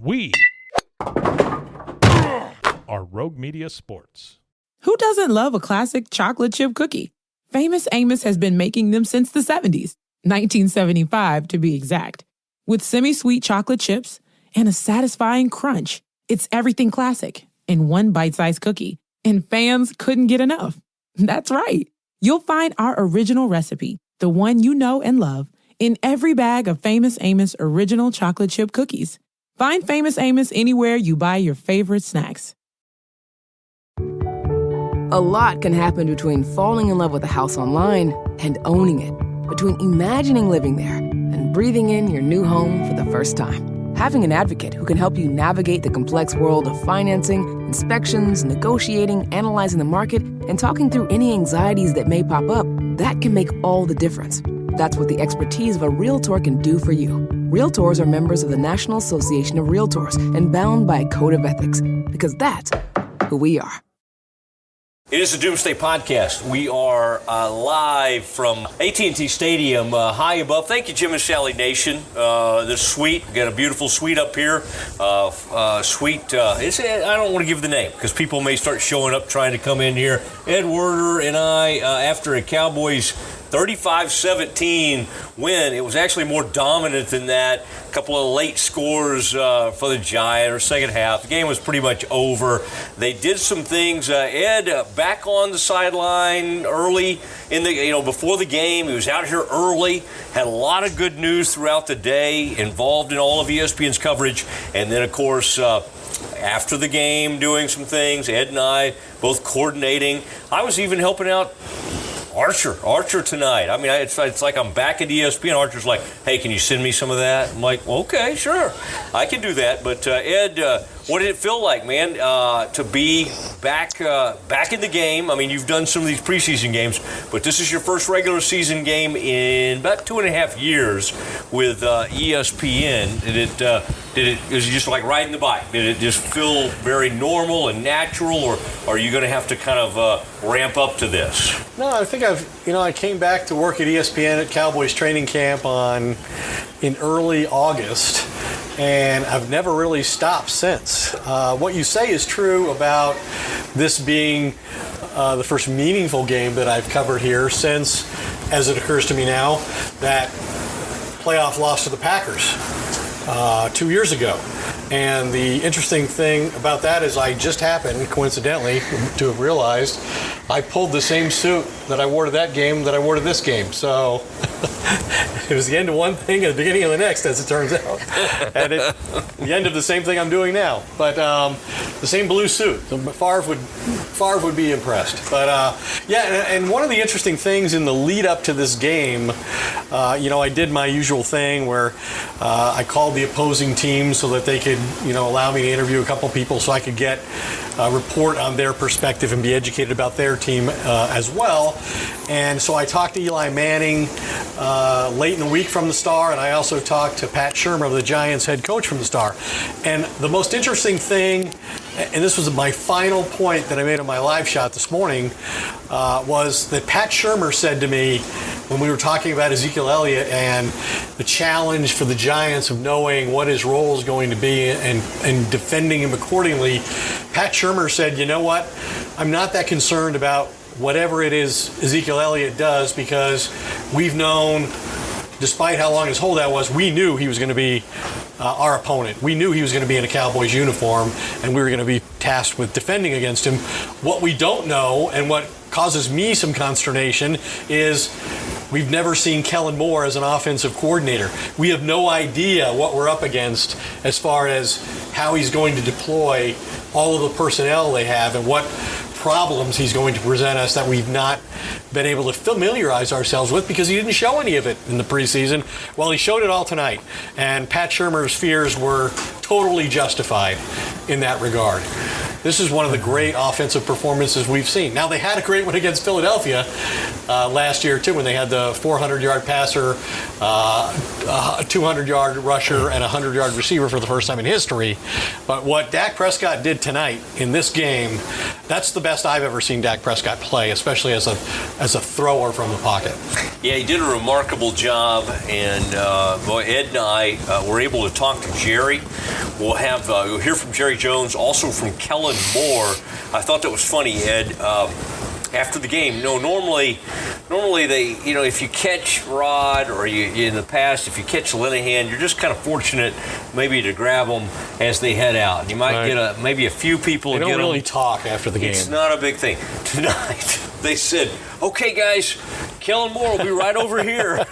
We are Rogue Media Sports. Who doesn't love a classic chocolate chip cookie? Famous Amos has been making them since the 70s, 1975 to be exact. With semi-sweet chocolate chips and a satisfying crunch, it's everything classic in one bite-sized cookie, and fans couldn't get enough. That's right. You'll find our original recipe, the one you know and love, in every bag of Famous Amos original chocolate chip cookies. Find Famous Amos anywhere you buy your favorite snacks. A lot can happen between falling in love with a house online and owning it, between imagining living there and breathing in your new home for the first time. Having an advocate who can help you navigate the complex world of financing, inspections, negotiating, analyzing the market, and talking through any anxieties that may pop up, that can make all the difference. That's what the expertise of a Realtor can do for you. Realtors are members of the National Association of Realtors and bound by a code of ethics, because that's who we are. It is the Doomsday Podcast. We are live from AT&T Stadium, high above. Thank you, Jim and Sally Nation. The suite, we got a beautiful suite up here. Suite, I don't want to give the name because people may start showing up trying to come in here. Ed Werder and I, after a Cowboys 35-17 win, it was actually more dominant than that. A couple of late scores for the Giants, or second half. The game was pretty much over. They did some things. Ed back on the sideline early in the, before the game. He was out here early. Had a lot of good news throughout the day. Involved in all of ESPN's coverage, and then of course. After the game, doing some things. Ed and I both coordinating. I was even helping out Archer tonight. I mean, it's like I'm back at ESPN. Archer's like, hey, can you send me some of that? I'm like, okay, sure. I can do that. But, Ed, what did it feel like, man, to be back in the game? I mean, you've done some of these preseason games, but this is your first regular season game in about 2.5 years with ESPN. Was it just like riding the bike? Did it just feel very normal and natural, or are you going to have to kind of ramp up to this? No, I think I came back to work at ESPN at Cowboys training camp in early August, and I've never really stopped since. What you say is true about this being the first meaningful game that I've covered here since, as it occurs to me now, that playoff loss to the Packers 2 years ago. And the interesting thing about that is I just happened, coincidentally, to have realized I pulled the same suit that I wore to that game that I wore to this game. So it was the end of one thing and the beginning of the next, as it turns out. And the end of the same thing I'm doing now. But the same blue suit. So Favre would be impressed. But and one of the interesting things in the lead up to this game, I did my usual thing where I called the opposing team so that they could, allow me to interview a couple people so I could get a report on their perspective and be educated about their team as well. And so I talked to Eli Manning late in the week from the Star, and I also talked to Pat Shurmur, the Giants head coach, from the Star. And the most interesting thing, and this was my final point that I made on my live shot this morning, was that Pat Shurmur said to me when we were talking about Ezekiel Elliott and the challenge for the Giants of knowing what his role is going to be and defending him accordingly, Pat Shurmur said, you know what, I'm not that concerned about whatever it is Ezekiel Elliott does, because we've known, despite how long his holdout was, we knew he was going to be our opponent. We knew he was going to be in a Cowboys uniform, and we were going to be tasked with defending against him. What we don't know, and what causes me some consternation, is we've never seen Kellen Moore as an offensive coordinator. We have no idea what we're up against as far as how he's going to deploy all of the personnel they have and what problems he's going to present us that we've not been able to familiarize ourselves with, because he didn't show any of it in the preseason. Well, he showed it all tonight, and Pat Shurmur's fears were totally justified in that regard. This is one of the great offensive performances we've seen. Now, they had a great one against Philadelphia, last year, too, when they had the 400-yard passer, a 200-yard rusher, and a 100-yard receiver for the first time in history. But what Dak Prescott did tonight in this game, that's the best I've ever seen Dak Prescott play, especially as a thrower from the pocket. Yeah, he did a remarkable job, and boy, Ed and I were able to talk to Jerry. We'll hear from Jerry Jones, also from Kellen Moore. I thought that was funny, Ed. After the game, normally they, if you catch Rod or you in the past, if you catch Linehan, you're just kind of fortunate maybe to grab them as they head out. You might get maybe a few people. They don't really them. talk after the game. It's not a big thing. Tonight, they said, "Okay, guys, Kellen Moore will be right over here."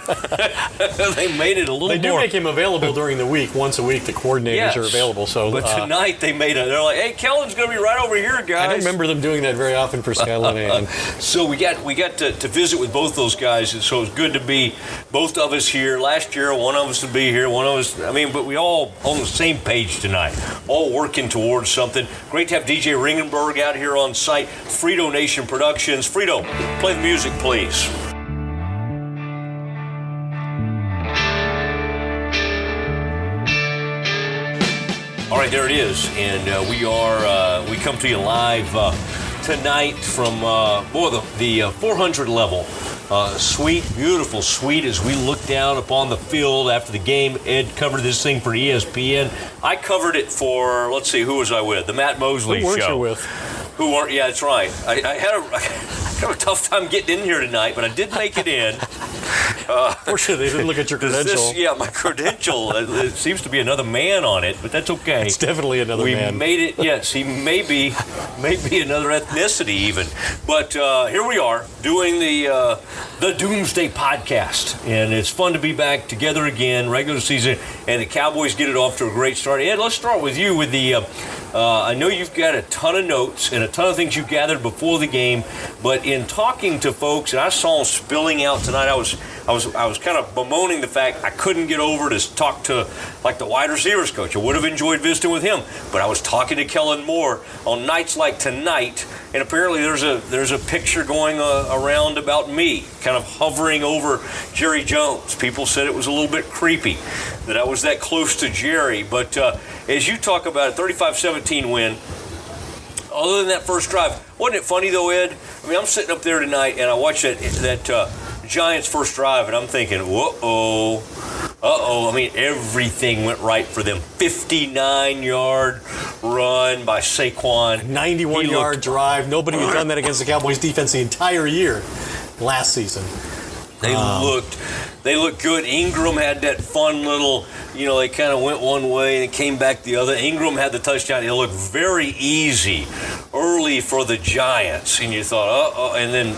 They made it a little more. They do make him available during the week. Once a week, the coordinators are available. So, but tonight they're like, "Hey, Kellen's going to be right over here, guys." I don't remember them doing that very often for Scott Linehan. So we got to visit with both those guys, and so it's good to be both of us here. Last year, one of us would be here, one of us. But we all on the same page tonight, all working towards something. Great to have DJ Ringenberg out here on site. Frito Nation Productions. Frito, play the music, please. All right, there it is, and we come to you live tonight from the 400 level. Suite, beautiful suite as we look down upon the field after the game. Ed covered this thing for ESPN. I covered it for, let's see, who was I with? The Matt Mosley show. Who weren't you with? Who weren't? Yeah, that's right. I had a tough time getting in here tonight, but I did make it in. Fortunately, they didn't look at your credential. My credential. It seems to be another man on it, but that's okay. It's definitely another man. We made it. Yes, he may be another ethnicity even. But here we are doing the Doomsday podcast, and it's fun to be back together again. Regular season, and the Cowboys get it off to a great start. Ed, let's start with you with the. I know you've got a ton of notes and a ton of things you gathered before the game, but in talking to folks, and I saw them spilling out tonight, I was kind of bemoaning the fact I couldn't get over to talk to like the wide receivers coach. I would have enjoyed visiting with him, but I was talking to Kellen Moore on nights like tonight, and apparently there's a picture going around about me, kind of hovering over Jerry Jones. People said it was a little bit creepy that I was that close to Jerry, but as you talk about a 35-17 win, other than that first drive, wasn't it funny though, Ed? I'm sitting up there tonight and I watched that Giants first drive, and I'm thinking, uh-oh. Everything went right for them. 59-yard run by Saquon. 91-yard drive. Nobody had done that against the Cowboys defense the entire year last season. They looked good. Ingram had that fun little, they kind of went one way and came back the other. Ingram had the touchdown. It looked very easy early for the Giants. And you thought, and then,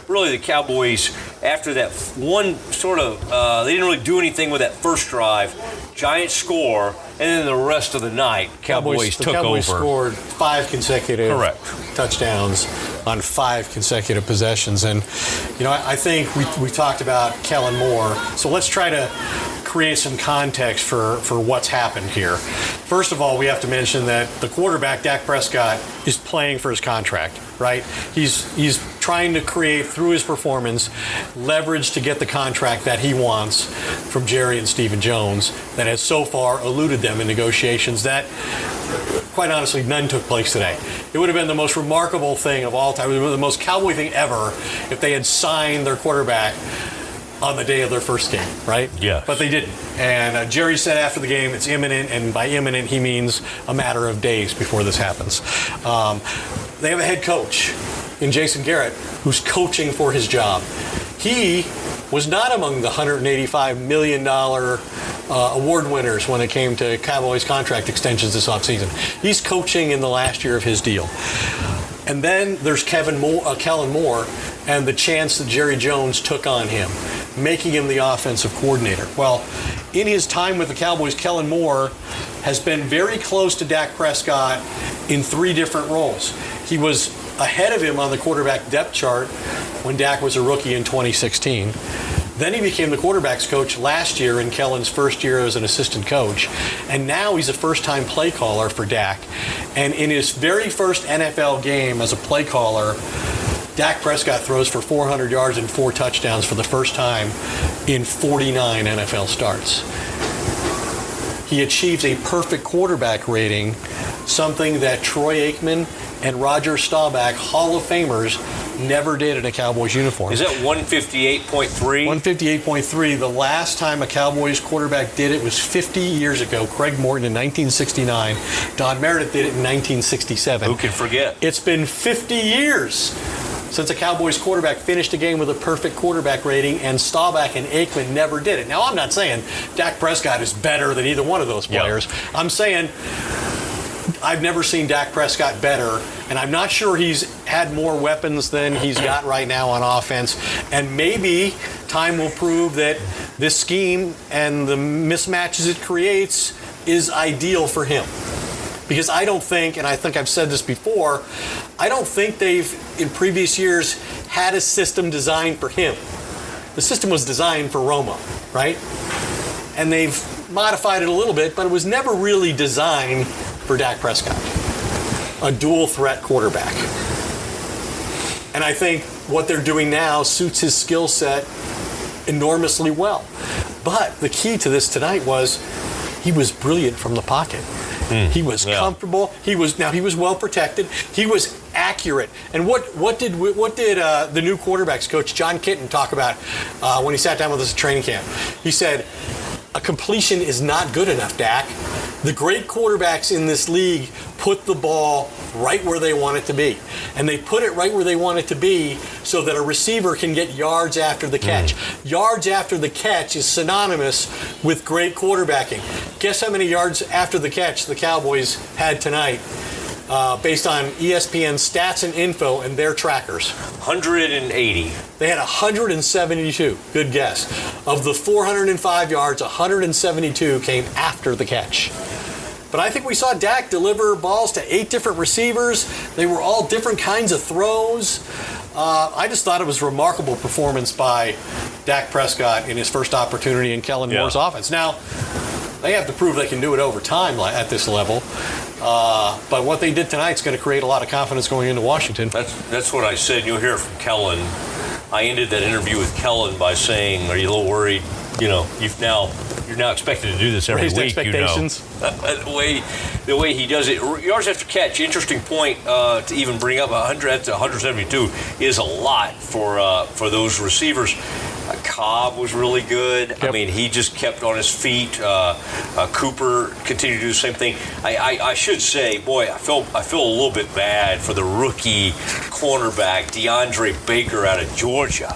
really the Cowboys, after that one sort of, they didn't really do anything with that first drive. Giants score, and then the rest of the night, Cowboys took over. The Cowboys scored 5 consecutive touchdowns on 5 consecutive possessions. And, I think we talked about Kellen Moore. So let's try to create some context for what's happened here. First of all, we have to mention that the quarterback, Dak Prescott, is playing for his contract, right? He's trying to create, through his performance, leverage to get the contract that he wants from Jerry and Stephen Jones that has so far eluded them in negotiations that, quite honestly, none took place today. It would have been the most remarkable thing of all time. It would have been the most Cowboy thing ever if they had signed their quarterback on the day of their first game, right? Yeah. But they didn't. And Jerry said after the game, it's imminent, and by imminent, he means a matter of days before this happens. They have a head coach in Jason Garrett who's coaching for his job. He was not among the $185 million award winners when it came to Cowboys contract extensions this offseason. He's coaching in the last year of his deal. And then there's Kellen Moore and the chance that Jerry Jones took on him, making him the offensive coordinator. Well, in his time with the Cowboys, Kellen Moore has been very close to Dak Prescott in 3 different roles. He was ahead of him on the quarterback depth chart when Dak was a rookie in 2016. Then he became the quarterback's coach last year in Kellen's first year as an assistant coach. And now he's a first-time play caller for Dak. And in his very first NFL game as a play caller, Dak Prescott throws for 400 yards and 4 touchdowns for the first time in 49 NFL starts. He achieves a perfect quarterback rating, something that Troy Aikman and Roger Staubach, Hall of Famers, never did in a Cowboys uniform. Is that 158.3? 158.3. The last time a Cowboys quarterback did it was 50 years ago. Craig Morton in 1969. Don Meredith did it in 1967. Who can forget? It's been 50 years since a Cowboys quarterback finished a game with a perfect quarterback rating, and Staubach and Aikman never did it. Now, I'm not saying Dak Prescott is better than either one of those players. Yep. I'm saying I've never seen Dak Prescott better, and I'm not sure he's had more weapons than he's got right now on offense. And maybe time will prove that this scheme and the mismatches it creates is ideal for him. Because I don't think, and I think I've said this before, I don't think they've, in previous years, had a system designed for him. The system was designed for Romo, right? And they've modified it a little bit, but it was never really designed for Dak Prescott, a dual threat quarterback. And I think what they're doing now suits his skill set enormously well. But the key to this tonight was he was brilliant from the pocket. He was comfortable. He was well protected. He was accurate. And what did the new quarterbacks coach John Kitten talk about when he sat down with us at training camp? He said, a completion is not good enough, Dak. The great quarterbacks in this league put the ball right where they want it to be. And they put it right where they want it to be so that a receiver can get yards after the catch. Yards after the catch is synonymous with great quarterbacking. Guess how many yards after the catch the Cowboys had tonight based on ESPN stats and info and their trackers? 180. They had 172. Good guess. Of the 405 yards, 172 came after the catch. But I think we saw Dak deliver balls to 8 different receivers. They were all different kinds of throws. I just thought it was a remarkable performance by Dak Prescott in his first opportunity in Kellen Moore's offense. Now, they have to prove they can do it over time at this level. But what they did tonight is going to create a lot of confidence going into Washington. That's what I said. You'll hear from Kellen. I ended that interview with Kellen by saying, "Are you a little worried? You know, you're now expected to do this every Raised week." expectations. You know, the way he does it. Yards after catch. Interesting point to even bring up. 100 to 172 is a lot for those receivers. Cobb was really good. Yep. I mean, he just kept on his feet. Cooper continued to do the same thing. I should say, boy, I feel a little bit bad for the rookie cornerback DeAndre Baker out of Georgia.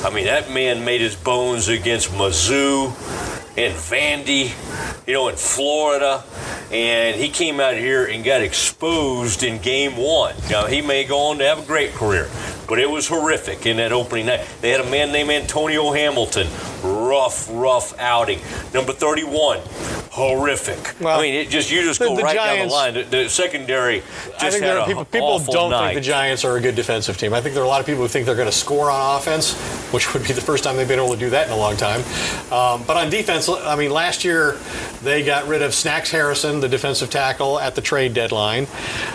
I mean, that man made his bones against Mizzou and Vandy, in Florida, and he came out here and got exposed in game 1. Now, he may go on to have a great career, but it was horrific in that opening night. They had a man named Antonio Hamilton. Rough outing. Number 31, horrific. Well, I mean, you just go right Giants, down the line. The secondary just had people don't night. think the Giants are a good defensive team. I think there are a lot of people who think they're going to score on offense, which would be the first time they've been able to do that in a long time. But on defense, I mean, last year they got rid of Snacks Harrison, the defensive tackle, at the trade deadline.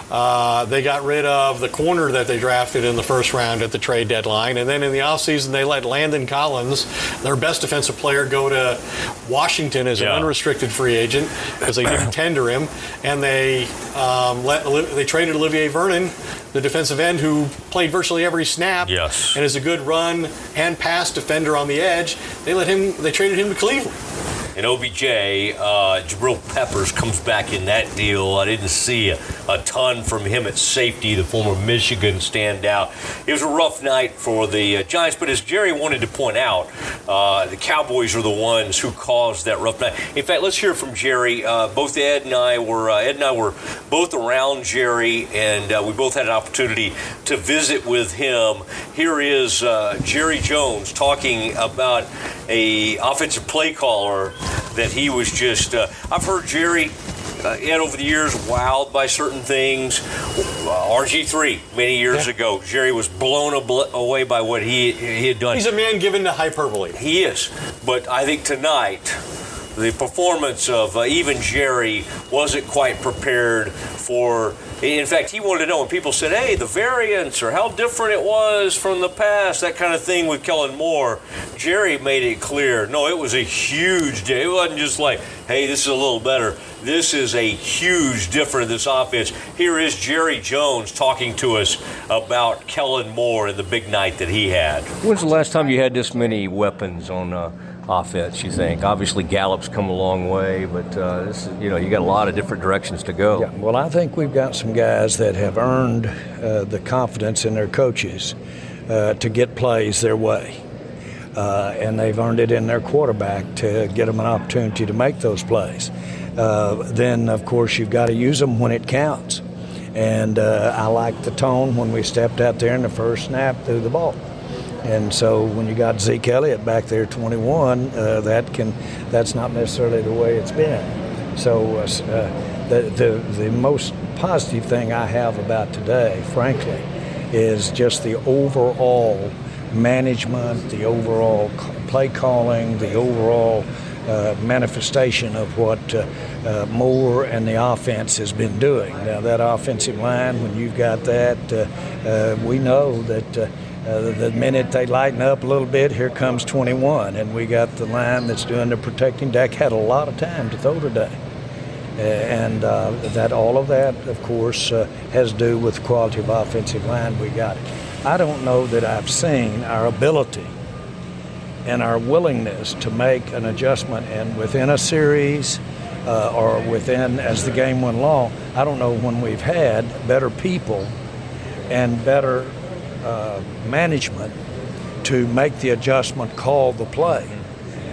They got rid of the corner that they drafted in the first round at the trade deadline. And then in the offseason, they let Landon Collins, their best defensive player, go to Washington as an unrestricted free agent because they didn't tender him. And they traded Olivier Vernon, the defensive end who played virtually every snap and is a good run and pass defender on the edge. They traded him to Cleveland. And OBJ, Jabril Peppers comes back in that deal. I didn't see a ton from him at safety, the former Michigan standout. It was a rough night for the Giants, but as Jerry wanted to point out, the Cowboys are the ones who caused that rough night. In fact, let's hear from Jerry. Both Ed and I were both around Jerry, and we both had an opportunity to visit with him. Here is Jerry Jones talking about a offensive play caller that he was just, I've heard Jerry, Ed, over the years, wowed by certain things. RG3, many years ago, Jerry was blown away by what he had done. He's a man given to hyperbole. He is. But I think tonight, the performance of even Jerry wasn't quite prepared for. In fact, he wanted to know when people said, hey, the variance or how different it was from the past, that kind of thing with Kellen Moore. Jerry made it clear, no, it was a huge day. It wasn't just like, hey, this is a little better. This is a huge difference in this offense. Here is Jerry Jones talking to us about Kellen Moore and the big night that he had. When's the last time you had this many weapons on offense, you think? Obviously, Gallup's come a long way, but this is, you got a lot of different directions to go. Yeah, well, I think we've got some guys that have earned the confidence in their coaches to get plays their way. And they've earned it in their quarterback to get them an opportunity to make those plays. Then, of course, you've got to use them when it counts. And I like the tone when we stepped out there in the first snap threw the ball. And so when you got Zeke Elliott back there 21, that's not necessarily the way it's been. So the most positive thing I have about today, frankly, is just the overall management, the overall play calling, the overall manifestation of what Moore and the offense has been doing. Now, that offensive line, when you've got that, we know that the minute they lighten up a little bit, here comes 21. And we got the line that's doing the protecting. Dak had a lot of time to throw today. And that all of that, of course, has to do with the quality of offensive line we got. I don't know that I've seen our ability and our willingness to make an adjustment and within a series or within, as the game went along, I don't know when we've had better people and better management to make the adjustment, call the play,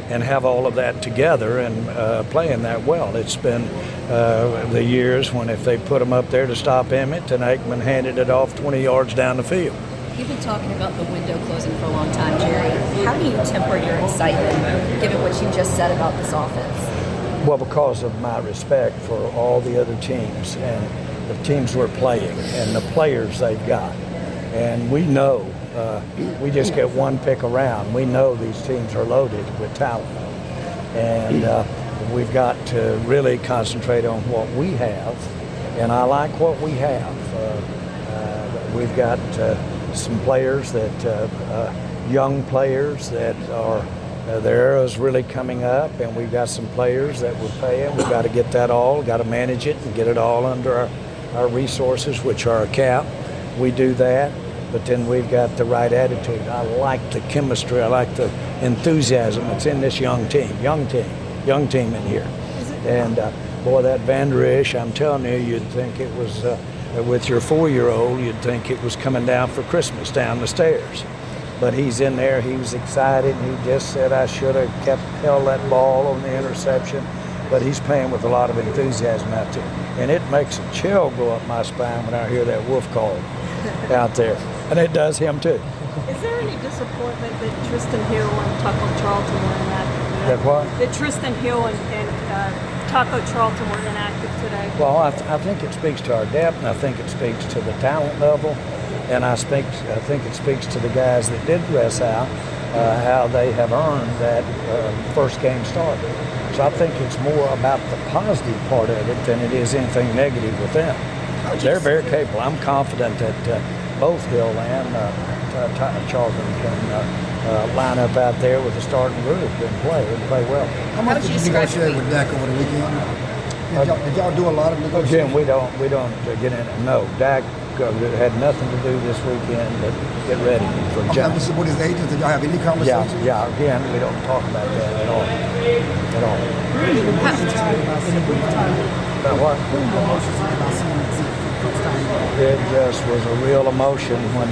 and have all of that together and playing that well. It's been the years when if they put them up there to stop Emmett and Aikman handed it off 20 yards down the field. You've been talking about the window closing for a long time, Jerry. How do you temper your excitement, given what you just said about this offense? Well, because of my respect for all the other teams and the teams we're playing and the players they've got. And we know, we just get one pick around. We know these teams are loaded with talent. And we've got to really concentrate on what we have. And I like what we have. We've got some players that, young players that are, their era is really coming up, and we've got some players that we're paying. We've got to get that all, got to manage it and get it all under our resources, which are a cap. We do that, but then we've got the right attitude. I like the chemistry. I like the enthusiasm that's in this young team in here. And boy, that Van Der Esch, I'm telling you, you'd think it was, with your 4-year-old, you'd think it was coming down for Christmas down the stairs. But he's in there, he was excited, and he just said I should have held that ball on the interception. But he's playing with a lot of enthusiasm out there. And it makes a chill go up my spine when I hear that wolf call out there. And it does him too. Is there any disappointment that Tristan Hill and Taco Charlton were inactive? That what? That Tristan Hill and Taco Charlton were inactive today? Well, I think it speaks to our depth, and I think it speaks to the talent level. And I think it speaks to the guys that did rest out, how they have earned that first game start. So I think it's more about the positive part of it than it is anything negative with them. They're very capable. I'm confident that both Hill and Charlton can line up out there with the starting group and play well. How much did you negotiate with Dak over the weekend? Did y'all do a lot of negotiating? Again, we don't get in it. No, Dak had nothing to do this weekend but get ready for the job. With his agents, did y'all have any conversations? Yeah. Again, we don't talk about that at all. About what? It just was a real emotion when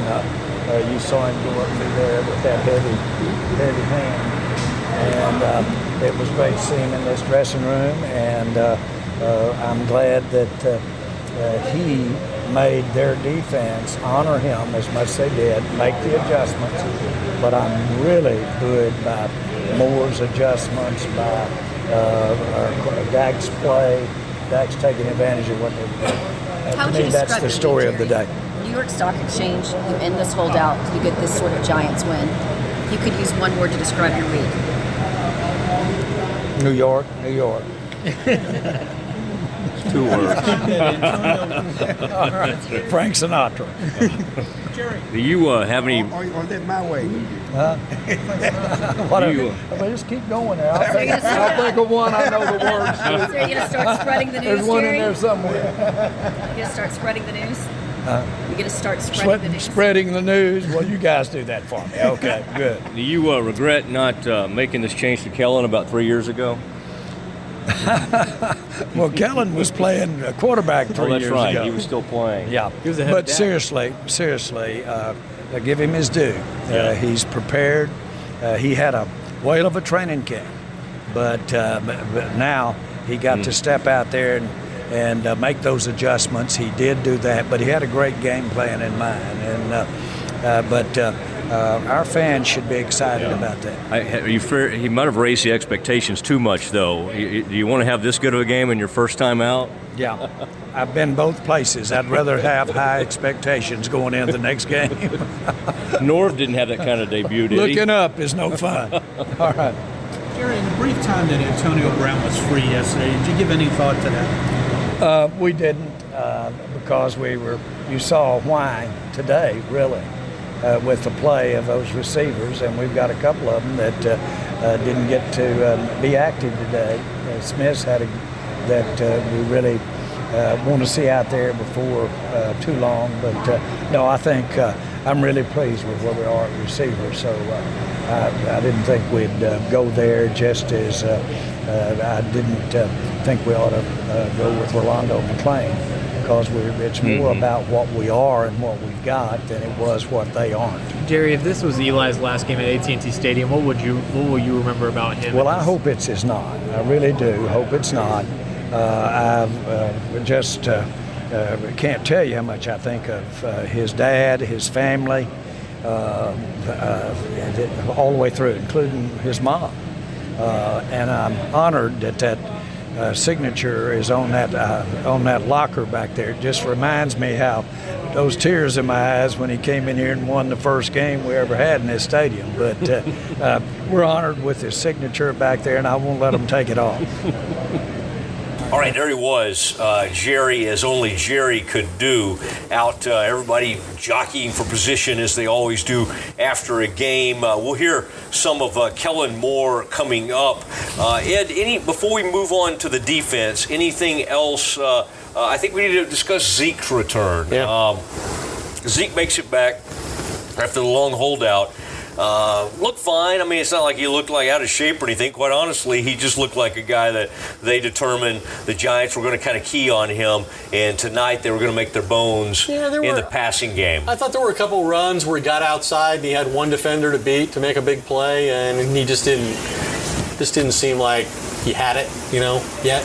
you saw him go up through there with that heavy hand. And it was great seeing him in this dressing room. And I'm glad that he made their defense honor him as much as they did, make the adjustments. But I'm really good by Moore's adjustments, by Dak's play. Dak's taking advantage of what they're doing. To me, that's the story of the day. New York Stock Exchange, you end this holdout, you get this sort of Giants win. You could use one word to describe your week. New York. Two words. All right. Frank Sinatra. Do you have any? Or that my way? Whatever. Just keep going now. I'll think of one I know the words. So you're going to start spreading the news, There's one Jerry? in there somewhere. You're going to start spreading the news? You're going to start spreading the news? Spreading the news. Well, you guys do that for me. Okay, good. Do you regret not making this change to Kellen about 3 years ago? Well, Kellen was playing quarterback 3 years ago. That's right. He was still playing. Yeah, but seriously, give him his due. He's prepared. He had a whale of a training camp, but now he got to step out there and make those adjustments. He did do that, but he had a great game plan in mind. Our fans should be excited about that. He might have raised the expectations too much, though. Do you want to have this good of a game in your first time out? Yeah, I've been both places. I'd rather have high expectations going into the next game. Norv didn't have that kind of debut, did he? Looking up is no fun. All right. Jerry, in the brief time that Antonio Brown was free yesterday, did you give any thought to that? We didn't because you saw whine today, really. With the play of those receivers, and we've got a couple of them that didn't get to be active today. Smith's had that we really want to see out there before too long. But no, I think I'm really pleased with where we are at receiver. So I didn't think we'd go there just as I didn't think we ought to go with Rolando McClain. Because it's more about what we are and what we've got than it was what they aren't. Jerry, if this was Eli's last game at AT&T Stadium, what will you remember about him? Well, I hope it's not. I really do hope it's not. I just can't tell you how much I think of his dad, his family, all the way through, including his mom. And I'm honored that signature is on that locker back there. It just reminds me how those tears in my eyes when he came in here and won the first game we ever had in this stadium. But we're honored with his signature back there, and I won't let him take it off. All right, there he was, Jerry, as only Jerry could do, out everybody jockeying for position as they always do after a game. We'll hear some of Kellen Moore coming up. Ed, before we move on to the defense, anything else? I think we need to discuss Zeke's return. Yeah. Zeke makes it back after the long holdout. Looked fine. I mean, it's not like he looked like out of shape or anything. Quite honestly, he just looked like a guy that they determined the Giants were going to kind of key on him, and tonight they were going to make their bones in the passing game. I thought there were a couple runs where he got outside and he had one defender to beat to make a big play, and he just didn't seem like he had it, yet.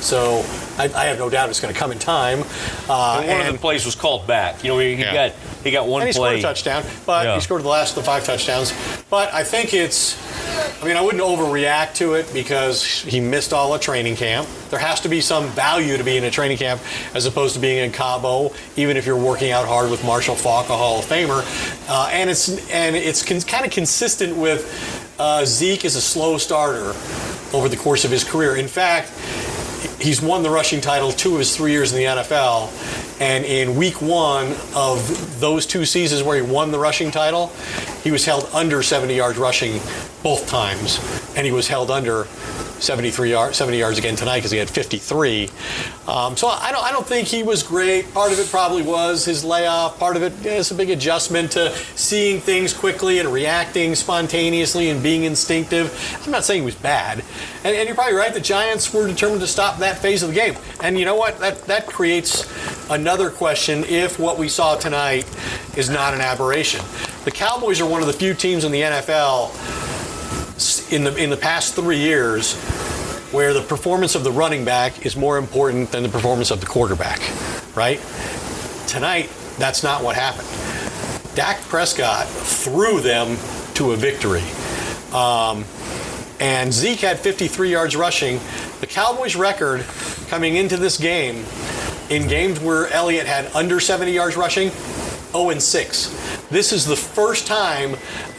So I have no doubt it's going to come in time. One of the plays was called back. He got one play. And he scored a touchdown, but he scored the last of the 5 touchdowns. But I think I wouldn't overreact to it because he missed all of training camp. There has to be some value to being in a training camp as opposed to being in Cabo, even if you're working out hard with Marshall Faulk, a Hall of Famer. And it's kind of consistent with Zeke as a slow starter over the course of his career. In fact, he's won the rushing title 2 of his 3 years in the NFL, and in week 1 of those 2 seasons where he won the rushing title, he was held under 70 yards rushing both times, and he was held under 70 yards again tonight because he had 53. So I don't think he was great. Part of it probably was his layoff. Part of it is a big adjustment to seeing things quickly and reacting spontaneously and being instinctive. I'm not saying he was bad. And you're probably right. The Giants were determined to stop that phase of the game. And you know what? That creates another question if what we saw tonight is not an aberration. The Cowboys are one of the few teams in the NFL in the past 3 years where the performance of the running back is more important than the performance of the quarterback, right? Tonight, that's not what happened. Dak Prescott threw them to a victory. And Zeke had 53 yards rushing. The Cowboys' record coming into this game, in games where Elliott had under 70 yards rushing, 0-6. This is the first time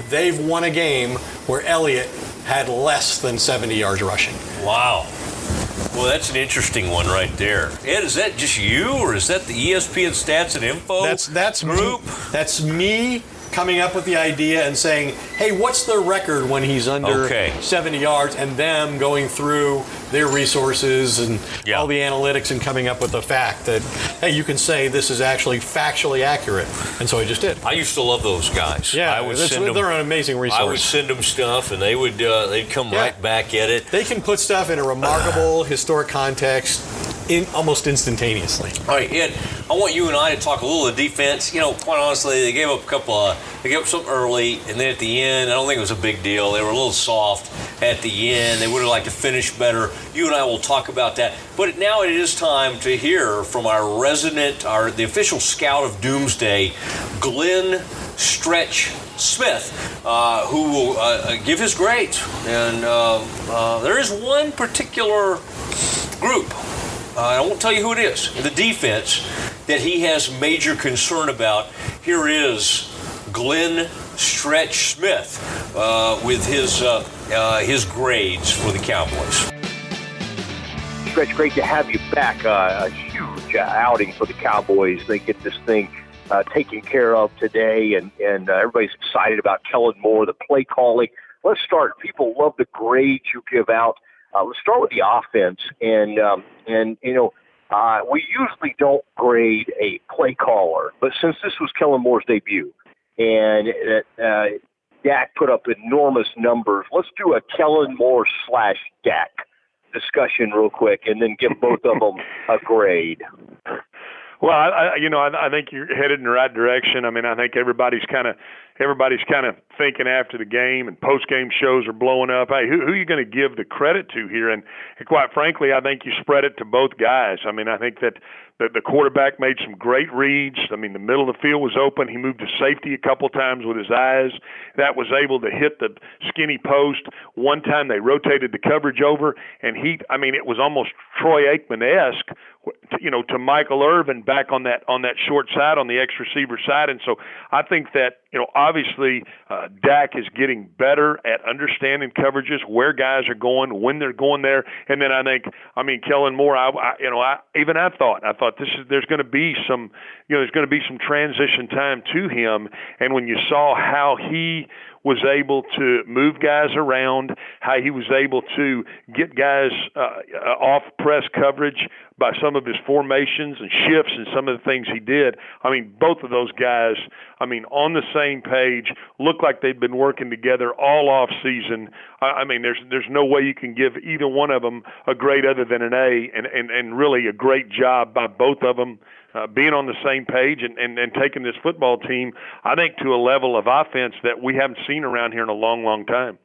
they've won a game where Elliott had less than 70 yards rushing. Wow. Well, that's an interesting one right there. Ed, is that just you, or is that the ESPN Stats and Info That's group? That's me coming up with the idea and saying, hey, what's the record when he's under 70 yards, and them going through their resources and all the analytics and coming up with the fact that, hey, you can say this is actually factually accurate. And so I just did. I used to love those guys. Yeah, they're an amazing resource. I would send them stuff, and they would they'd come right back at it. They can put stuff in a remarkable historic context almost instantaneously. All right, Ed, I want you and I to talk a little of defense. You know, quite honestly, they gave up they gave up something early, and then at the end, I don't think it was a big deal. They were a little soft at the end. They would have liked to finish better. You and I will talk about that. But now it is time to hear from our the official scout of Doomsday, Glenn Stretch Smith, who will give his grades. And there is one particular group, I won't tell you who it is, the defense, that he has major concern about. Here is Glenn Stretch Smith with his grades for the Cowboys. Stretch, great to have you back. A huge outing for the Cowboys. They get this thing taken care of today, and everybody's excited about Kellen Moore, the play calling. Let's start. People love the grades you give out. Let's start with the offense, and you know, we usually don't grade a play caller, but since this was Kellen Moore's debut, and Dak put up enormous numbers, let's do a Kellen Moore / Dak discussion real quick, and then give both of them a grade. Well, I think you're headed in the right direction. I mean, I think everybody's kind of thinking after the game, and post-game shows are blowing up. Hey, who are you going to give the credit to here? And quite frankly, I think you spread it to both guys. I mean, I think that the quarterback made some great reads. I mean, the middle of the field was open. He moved to safety a couple times with his eyes. That was able to hit the skinny post. One time they rotated the coverage over, and it was almost Troy Aikman-esque, to Michael Irvin back on that short side, on the ex-receiver side. And so I think that, obviously Dak is getting better at understanding coverages, where guys are going, when they're going there. And then Kellen Moore, I thought there's going to be some transition time to him. And when you saw how he was able to move guys around, how he was able to get guys off press coverage by some of his formations and shifts and some of the things he did. I mean, both of those guys, on the same page, look like they've been working together all off season. There's no way you can give either one of them a grade other than an A, and really a great job by both of them being on the same page and taking this football team, I think, to a level of offense that we haven't seen around here in a long, long time.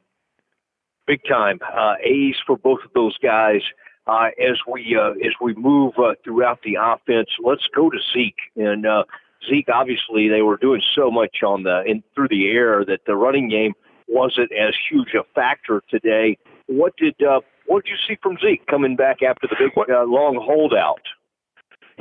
Big time. A's for both of those guys. As we move throughout the offense, let's go to Zeke. And Zeke, obviously, they were doing so much through the air that the running game wasn't as huge a factor today. What did you see from Zeke coming back after the big long holdout?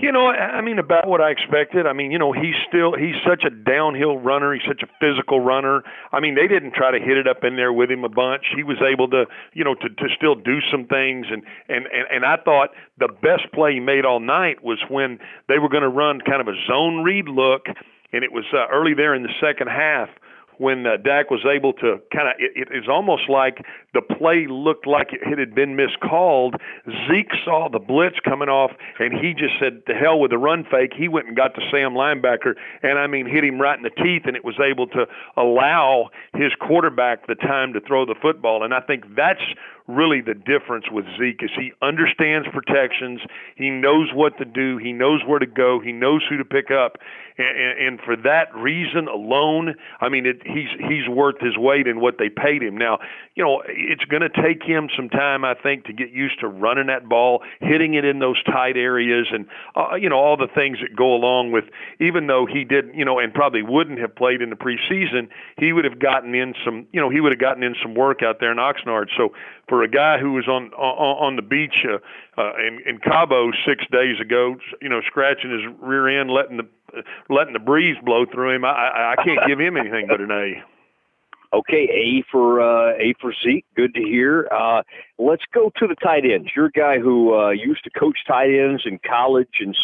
About what I expected. He's such a downhill runner. He's such a physical runner. They didn't try to hit it up in there with him a bunch. He was able to, to still do some things. And I thought the best play he made all night was when they were going to run kind of a zone read look, and it was early there in the second half, when Dak was able to it is almost like the play looked like it had been miscalled. Zeke saw the blitz coming off, and he just said, to hell with the run fake. He went and got the Sam linebacker, and hit him right in the teeth, and it was able to allow his quarterback the time to throw the football. And I think that's really the difference with Zeke, is he understands protections. He knows what to do. He knows where to go. He knows who to pick up. And for that reason alone, he's worth his weight in what they paid him. Now, it's going to take him some time, I think, to get used to running that ball, hitting it in those tight areas, and all the things that go along with. Even though he did, and probably wouldn't have played in the preseason, he would have gotten in some, some work out there in Oxnard. So for a guy who was on the beach in Cabo 6 days ago, scratching his rear end, letting the breeze blow through him, I can't give him anything but an A. Okay, A for Zeke. Good to hear. Let's go to the tight ends. You're a guy who used to coach tight ends in college, and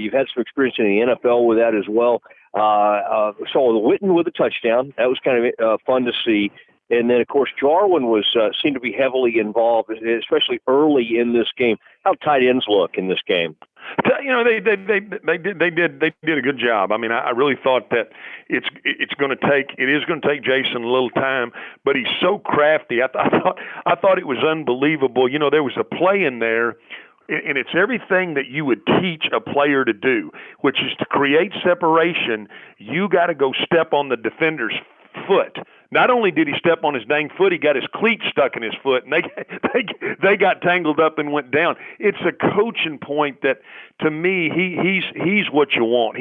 you've had some experience in the NFL with that as well. So Witten with a touchdown. That was kind of fun to see. And then, of course, Jarwin seemed to be heavily involved, especially early in this game. How tight ends look in this game? They did a good job. I mean, I really thought that it is going to take Jason a little time, but he's so crafty. I thought it was unbelievable. There was a play in there, and it's everything that you would teach a player to do, which is to create separation. You got to go step on the defender's foot. Not only did he step on his dang foot, he got his cleat stuck in his foot, and they got tangled up and went down. It's a coaching point that, to me, he's what you want.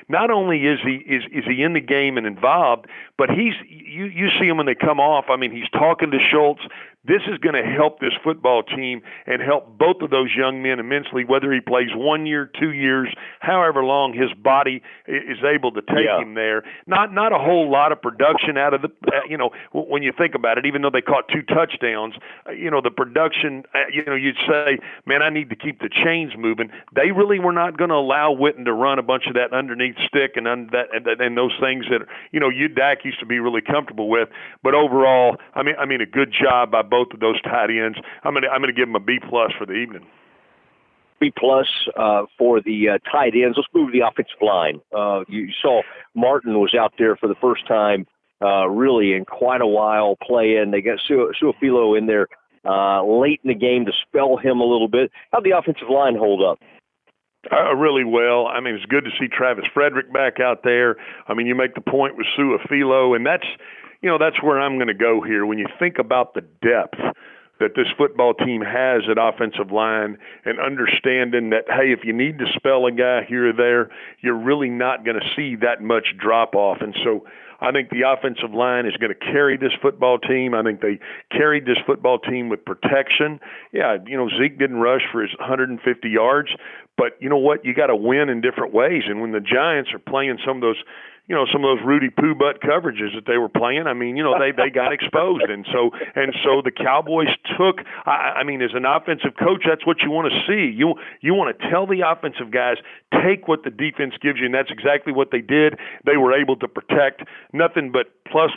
Not only is he in the game and involved, but you see him when they come off. I mean, he's talking to Schultz. This is going to help this football team and help both of those young men immensely, whether he plays 1 year, 2 years, however long his body is able to take him there. Not a whole lot of production out of the, when you think about it, even though they caught 2 touchdowns, the production, you'd say, man, I need to keep the chains moving. They really were not going to allow Witten to run a bunch of that underneath stick and those things that, Dak used to be really comfortable with. But overall, I mean, a good job by both of those tight ends. I'm going to give them a B+ for the evening. B+ for the tight ends. Let's move to the offensive line. You saw Martin was out there for the first time really in quite a while playing. They got Suafilo in there late in the game to spell him a little bit. How'd the offensive line hold up? Really well. I mean, it's good to see Travis Frederick back out there. I mean, you make the point with Suafilo, and that's where I'm going to go here. When you think about the depth that this football team has at offensive line, and understanding that, hey, if you need to spell a guy here or there, you're really not going to see that much drop-off. And so I think the offensive line is going to carry this football team. I think they carried this football team with protection. Yeah, Zeke didn't rush for his 150 yards, but you know what? You got to win in different ways. And when the Giants are playing some of those Rudy Poo butt coverages that they were playing, I mean, they got exposed. And so the Cowboys took, I mean, as an offensive coach, that's what you want to see. You want to tell the offensive guys, take what the defense gives you, and that's exactly what they did. They were able to protect nothing but plus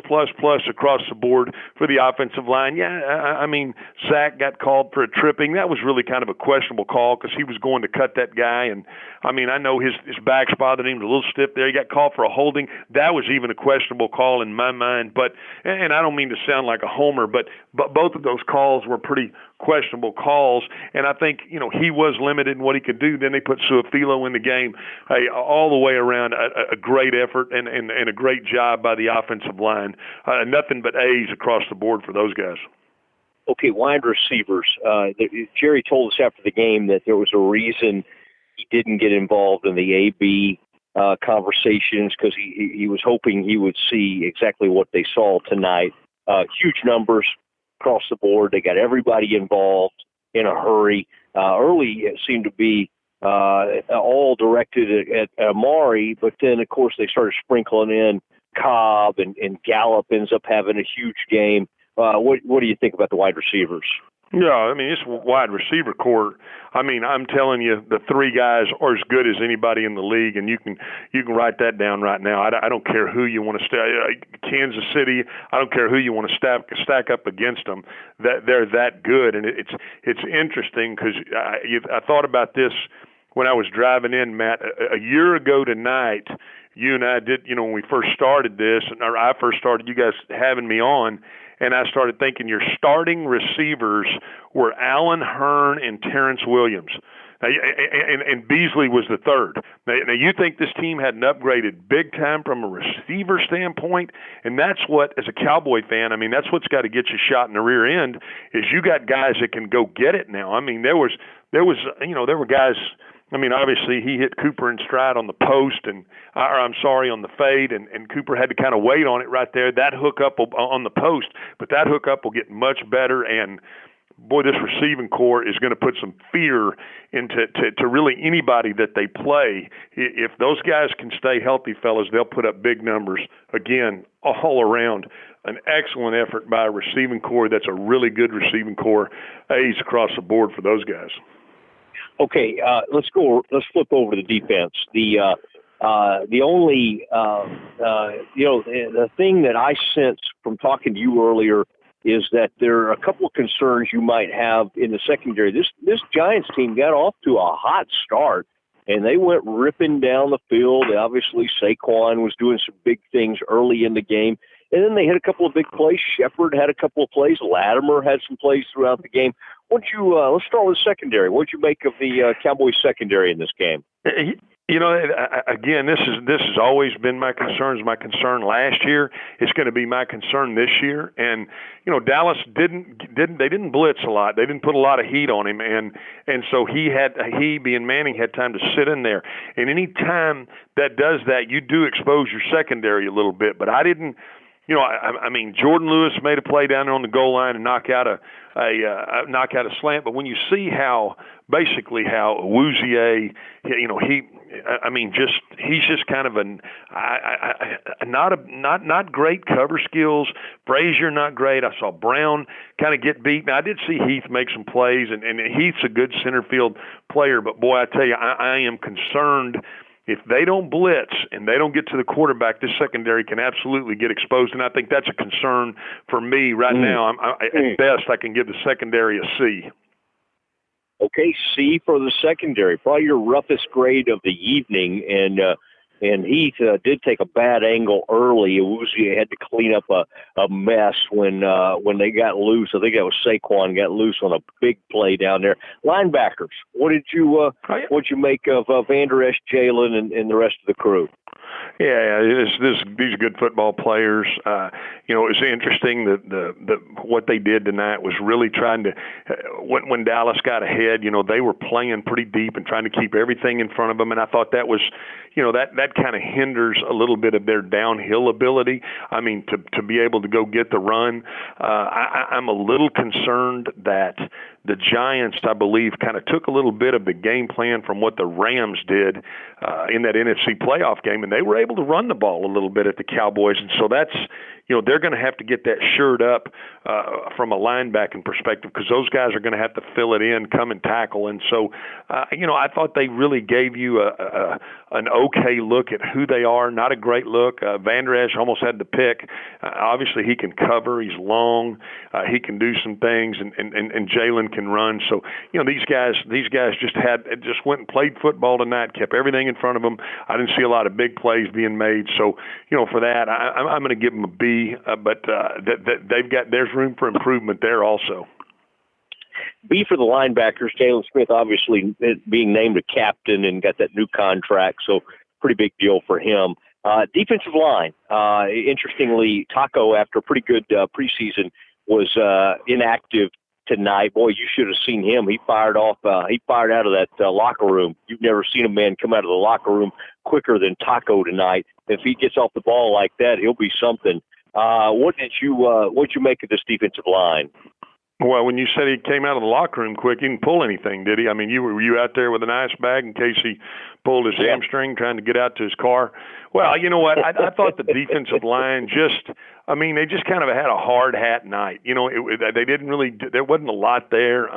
across the board for the offensive line. Yeah, I mean, Zach got called for a tripping. That was really kind of a questionable call because he was going to cut that guy. And, I mean, I know his back's bothering him, a little stiff there. He got called for a holding. That was even a questionable call in my mind. But, and I don't mean to sound like a homer, but both of those calls were pretty questionable calls. And I think, he was limited in what he could do. Then they put Suafilo in the game. Hey, all the way around, a great effort and a great job by the offensive line. Nothing but A's across the board for those guys. Okay, wide receivers. Jerry told us after the game that there was a reason he didn't get involved in the AB conversations because he was hoping he would see exactly what they saw tonight. Huge numbers across the board. They got everybody involved in a hurry. Early it seemed to be all directed at Amari, but then, of course, they started sprinkling in Cobb, and Gallup ends up having a huge game. What do you think about the wide receivers? Yeah, I mean, it's wide receiver core. I mean, I'm telling you, the 3 guys are as good as anybody in the league, and you can write that down right now. I don't care who you want to Kansas City. I don't care who you want to stack up against them. That they're that good, and it's interesting because I thought about this when I was driving in, Matt. A year ago tonight, you and I did, when we first started this, or I first started, you guys having me on. And I started thinking your starting receivers were Allen Hurn and Terrence Williams. And Beasley was the third. Now, you think this team hadn't upgraded big time from a receiver standpoint, and that's what, as a Cowboy fan, I mean, that's what's got to get you shot in the rear end, is you got guys that can go get it now. I mean, there were guys. I mean, obviously he hit Cooper in stride on the post, on the fade, and Cooper had to kind of wait on it right there. That hookup on the post, but that hookup will get much better. And boy, this receiving core is going to put some fear into to really anybody that they play. If those guys can stay healthy, fellas, they'll put up big numbers. Again, all around, an excellent effort by a receiving core. That's a really good receiving core. A's across the board for those guys. Okay, let's flip over to defense. The only the thing that I sense from talking to you earlier is that there are a couple of concerns you might have in the secondary. This Giants team got off to a hot start, and they went ripping down the field. Obviously, Saquon was doing some big things early in the game, and then they hit a couple of big plays. Shepard had a couple of plays. Latimer had some plays throughout the game. Let's start with the secondary. What'd you make of the Cowboys secondary in this game? You know, again, this has always been my concern. My concern last year. It's going to be my concern this year. And you know, Dallas didn't blitz a lot. They didn't put a lot of heat on him, and so he being Manning had time to sit in there. And any time that does that, you do expose your secondary a little bit. But I didn't. You know, I mean, Jordan Lewis made a play down there on the goal line and knock out a slant. But when you see how Awuzie, you know, he's just kind of not great cover skills. Frazier not great. I saw Brown kind of get beat. Now, I did see Heath make some plays, and Heath's a good center field player. But boy, I tell you, I am concerned. If they don't blitz and they don't get to the quarterback, this secondary can absolutely get exposed, and I think that's a concern for me right now. At best, I can give the secondary a C. Okay, C for the secondary, probably your roughest grade of the evening, and Heath did take a bad angle early. Awuzie had to clean up a mess when they got loose. I think that was Saquon got loose on a big play down there. Linebackers, what did you make of Vander Esch, Jalen, and the rest of the crew? Yeah, these are good football players. You know, it was interesting that what they did tonight was really trying to when Dallas got ahead. You know, they were playing pretty deep and trying to keep everything in front of them, and I thought that was, you know, that kind of hinders a little bit of their downhill ability. I mean, to be able to go get the run. I'm a little concerned that the Giants, I believe, kind of took a little bit of the game plan from what the Rams did in that NFC playoff game, and they were able to run the ball a little bit at the Cowboys, and so that's, you know, they're going to have to get that shored up from a linebacking perspective, because those guys are going to have to fill it in, come and tackle. And so, you know, I thought they really gave you an okay look at who they are. Not a great look. Vander Esch almost had the pick. Obviously, he can cover. He's long. He can do some things, and Jalen can run. So, you know, these guys just went and played football tonight, kept everything in front of them. I didn't see a lot of big plays being made. So, you know, for that, I'm going to give them a B. But there's room for improvement there also. B for the linebackers. Jalen Smith obviously being named a captain and got that new contract, so pretty big deal for him. Defensive line. Interestingly, Taco, after a pretty good preseason, was inactive tonight. Boy, you should have seen him. He fired out of that locker room. You've never seen a man come out of the locker room quicker than Taco tonight. If he gets off the ball like that, he'll be something. What'd you make of this defensive line? Well, when you said he came out of the locker room quick, he didn't pull anything, did he? I mean, were you out there with an ice bag in case he pulled his hamstring trying to get out to his car? Well, you know what? I thought the defensive line they just kind of had a hard hat night. You know, they didn't really – there wasn't a lot there.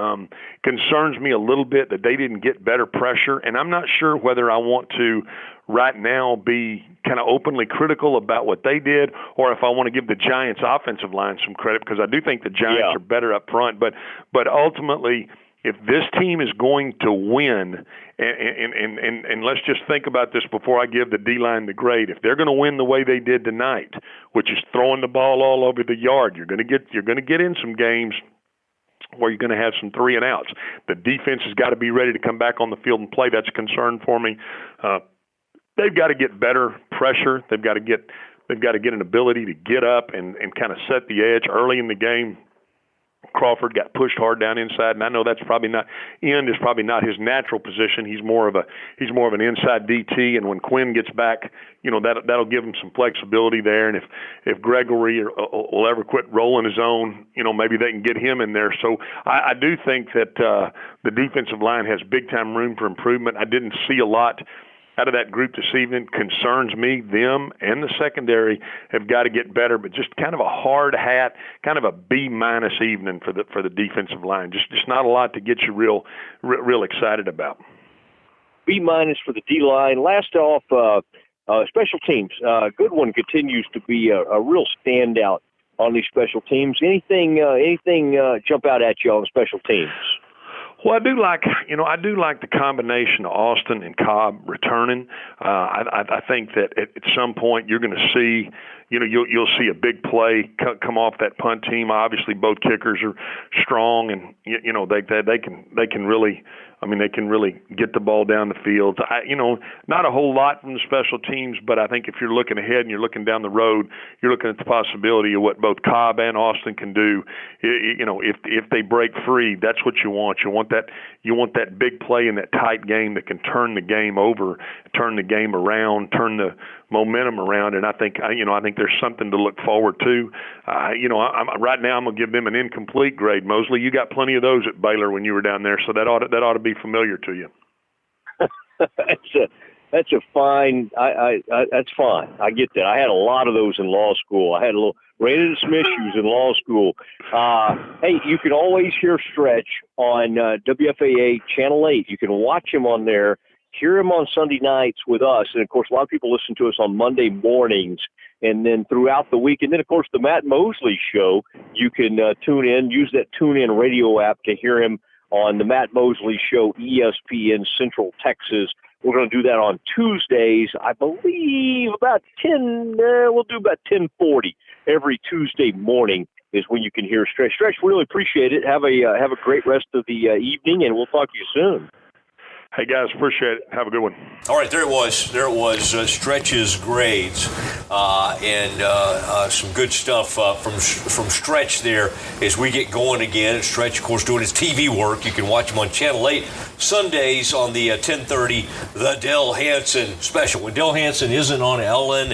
Concerns me a little bit that they didn't get better pressure, and I'm not sure whether I want to right now be kind of openly critical about what they did, or if I want to give the Giants offensive line some credit, because I do think the Giants are better up front. But ultimately, if this team is going to win, and let's just think about this before I give the D-line the grade, if they're going to win the way they did tonight, which is throwing the ball all over the yard, you're going to get in some games where you're going to have some 3 and outs. The defense has got to be ready to come back on the field and play. That's a concern for me. They've got to get better pressure. They've got to get an ability to get up and kind of set the edge early in the game. Crawford got pushed hard down inside, and I know that's probably not his natural position. He's more of an inside DT, and when Quinn gets back, that'll give him some flexibility there. And if Gregory will ever quit rolling his own, maybe they can get him in there. So I do think that the defensive line has big time room for improvement. I didn't see a lot out of that group this evening. Concerns me. Them and the secondary have got to get better, but just kind of a hard hat, kind of a B- evening for the defensive line. Just not a lot to get you real excited about. B- for the D line. Last off, special teams. Goodwin continues to be a real standout on these special teams. Anything jump out at you on special teams? Well, I do like the combination of Austin and Cobb returning. I think that at some point you're going to see, you'll see a big play come off that punt team. Obviously, both kickers are strong, and they can really. They can really get the ball down the field. Not a whole lot from the special teams, but I think if you're looking ahead and you're looking down the road, you're looking at the possibility of what both Cobb and Austin can do. If they break free, that's what you want. You want that big play in that tight game that can turn the game over, turn the game around, turn the momentum around. And I think there's something to look forward to. Right now I'm gonna give them an incomplete grade. Mosley, you got plenty of those at Baylor when you were down there, so that ought to be familiar to you. That's a fine. That's fine. I get that. I had a lot of those in law school. I ran into some issues in law school. Hey, you can always hear Stretch on WFAA Channel 8. You can watch him on there, hear him on Sunday nights with us, and of course, a lot of people listen to us on Monday mornings. And then throughout the week, and then, of course, the Matt Mosley Show, you can tune in, use that TuneIn radio app to hear him on the Matt Mosley Show, ESPN Central Texas. We're going to do that on Tuesdays, I believe about 10, we'll do about 10:40 every Tuesday morning is when you can hear Stretch. Stretch, really appreciate it. Have a great rest of the evening, and we'll talk to you soon. Hey, guys, appreciate it. Have a good one. All right, there it was. Stretch's grades and some good stuff from Stretch there as we get going again. Stretch, of course, doing his TV work. You can watch him on Channel 8 Sundays on the 10:30 The Del Hansen Special. When Del Hansen isn't on Ellen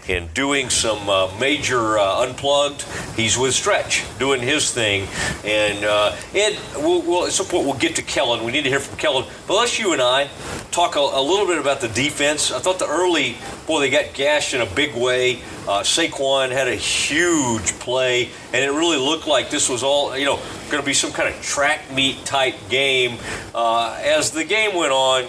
and doing some major unplugged, he's with Stretch doing his thing. And Ed, at some point we'll get to Kellen. We need to hear from Kellen. But let's you and I talk a little bit about the defense. I thought they got gashed in a big way. Saquon had a huge play, and it really looked like this was all, going to be some kind of track meet type game. As the game went on,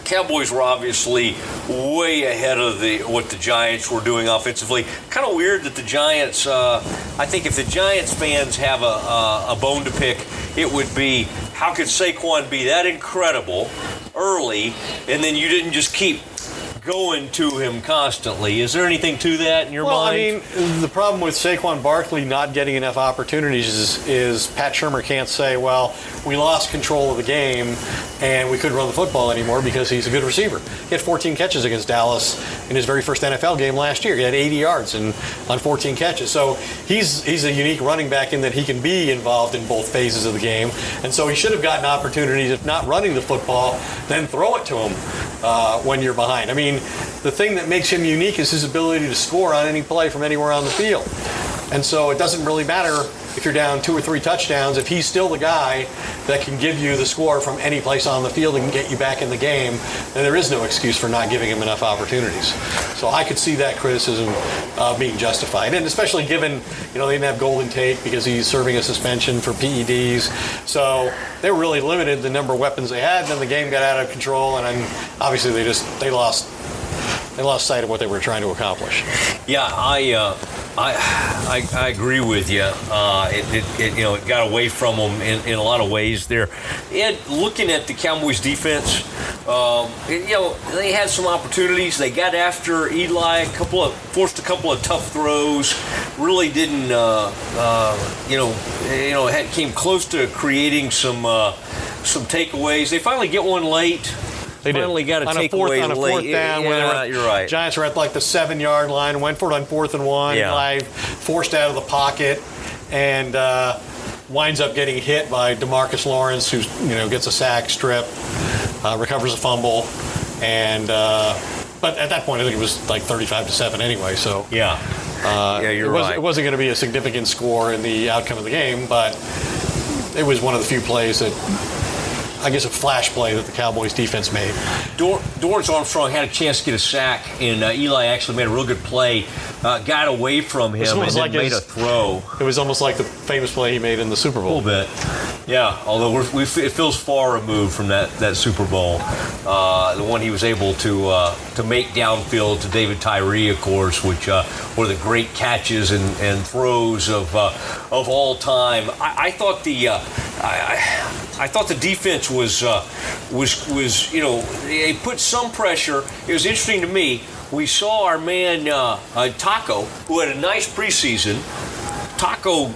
Cowboys were obviously way ahead of what the Giants were doing offensively. Kind of weird that the Giants, I think if the Giants fans have a bone to pick, it would be, how could Saquon be that incredible early, and then you didn't just keep going to him constantly? Is there anything to that in your mind? The problem with Saquon Barkley not getting enough opportunities is Pat Shurmur can't say, well, we lost control of the game and we couldn't run the football anymore because he's a good receiver. He had 14 catches against Dallas in his very first NFL game last year. He had 80 yards on 14 catches. So he's a unique running back in that he can be involved in both phases of the game. And so he should have gotten opportunities, if not running the football, then throw it to him when you're behind. The thing that makes him unique is his ability to score on any play from anywhere on the field. And so it doesn't really matter if you're down 2 or 3 touchdowns. If he's still the guy that can give you the score from any place on the field and get you back in the game, then there is no excuse for not giving him enough opportunities. So I could see that criticism being justified. And especially given, they didn't have Golden Tate because he's serving a suspension for PEDs. So they were really limited the number of weapons they had. Then the game got out of control, and then obviously they lost sight of what they were trying to accomplish. Yeah, I agree with you. It got away from them in a lot of ways there. Ed, looking at the Cowboys defense, they had some opportunities. They got after Eli, forced a couple of tough throws. Really didn't, came close to creating some takeaways. They finally get one late. They finally got a takeaway on a fourth down. You're right. Giants were at the 7-yard line, went for it on 4th and 1. Yeah. Live, forced out of the pocket, and winds up getting hit by DeMarcus Lawrence, who gets a sack, strip, recovers a fumble, and but at that point I think it was like 35-7 anyway. So yeah, you're right. It wasn't going to be a significant score in the outcome of the game, but it was one of the few plays that, I guess, a flash play that the Cowboys defense made. Dorrance Armstrong had a chance to get a sack, and Eli actually made a real good play, got away from him, and then made a throw. It was almost like the famous play he made in the Super Bowl. A little bit. Yeah, although it feels far removed from that Super Bowl. The one he was able to make downfield to David Tyree, of course, which were the great catches and throws of all time. I thought the defense was they put some pressure. It was interesting to me. We saw our man Taco, who had a nice preseason. Taco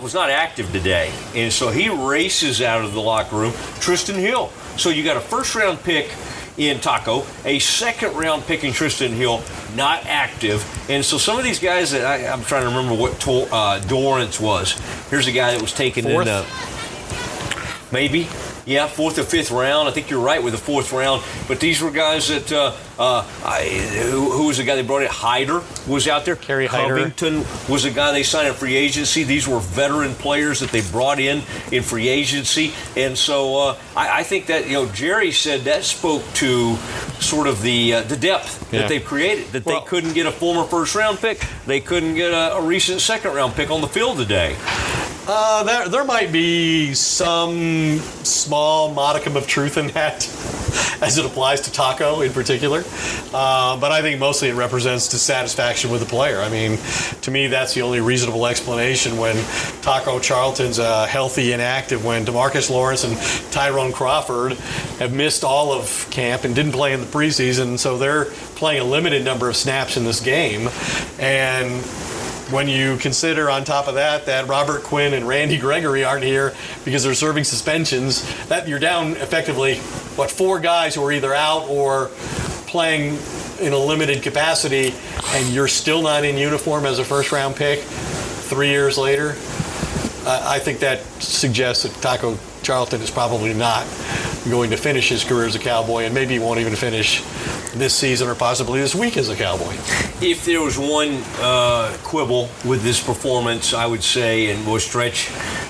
was not active today, and so he races out of the locker room. Tristan Hill. So you got a first-round pick in Taco, a second-round pick in Tristan Hill, not active, and so some of these guys that I'm trying to remember what Dorrance was. Here's a guy that was taken fourth? in maybe. Yeah, 4th or 5th round. I think you're right with the 4th round. But these were guys that, who was the guy they brought in? Hyder was out there. Kerry Hyder. Covington was the guy they signed in free agency. These were veteran players that they brought in free agency. And so I think that, Jerry said that spoke to sort of the depth that they've created, that they couldn't get a former first-round pick. They couldn't get a recent second-round pick on the field today. There might be some small modicum of truth in that as it applies to Taco in particular. But I think mostly it represents dissatisfaction with the player. I mean, to me, that's the only reasonable explanation when Taco Charlton's healthy and active, when DeMarcus Lawrence and Tyrone Crawford have missed all of camp and didn't play in the preseason, so they're playing a limited number of snaps in this game. And when you consider on top of that Robert Quinn and Randy Gregory aren't here because they're serving suspensions, that you're down effectively, 4 guys who are either out or playing in a limited capacity, and you're still not in uniform as a first-round pick 3 years later. I think that suggests that Taco Charlton is probably not going to finish his career as a Cowboy, and maybe he won't even finish this season or possibly this week as a Cowboy. If there was one quibble with this performance, I would say, and Bush Stretch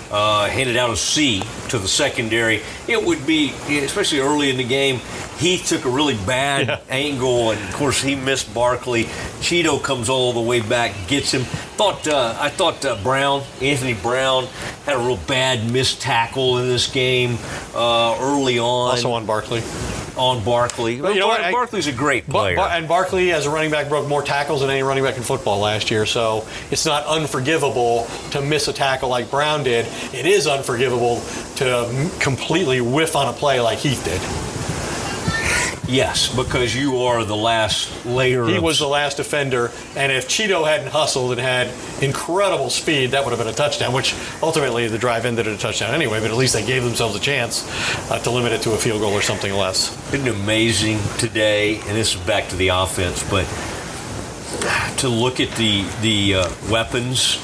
handed out a C to the secondary, it would be, especially early in the game, Heath took a really bad angle, and of course he missed Barkley. Cheeto comes all the way back, gets him. I thought Anthony Brown, had a real bad missed tackle in this game early on. Also on Barkley. But Barkley's a great player. And Barkley, as a running back, broke more tackles than any running back in football last year. So it's not unforgivable to miss a tackle like Brown did. It is unforgivable to completely whiff on a play like Heath did. Yes, because you are the last layer. He was the last defender, and if Cheeto hadn't hustled and had incredible speed, that would have been a touchdown, which ultimately the drive ended in a touchdown anyway, but at least they gave themselves a chance to limit it to a field goal or something less. Isn't it amazing today, and this is back to the offense, but to look at the weapons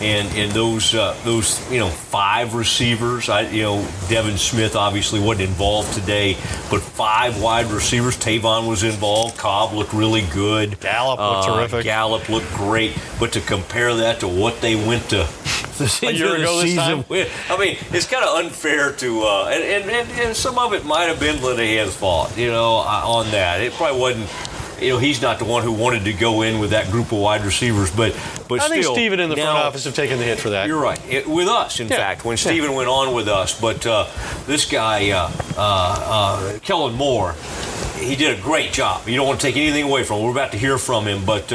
and those 5 receivers. Devin Smith obviously wasn't involved today, but 5 wide receivers. Tavon was involved. Cobb looked really good. Gallup looked terrific. Gallup looked great. But to compare that to what they went to a year ago this time with, I mean, it's kind of unfair to and some of it might have been Linehan's fault, on that. It probably wasn't. He's not the one who wanted to go in with that group of wide receivers, but I think Steven and the front office have taken the hit for that. You're right. With us, in fact, when Steven went on with us. But this guy, Kellen Moore, he did a great job. You don't want to take anything away from him. We're about to hear from him, but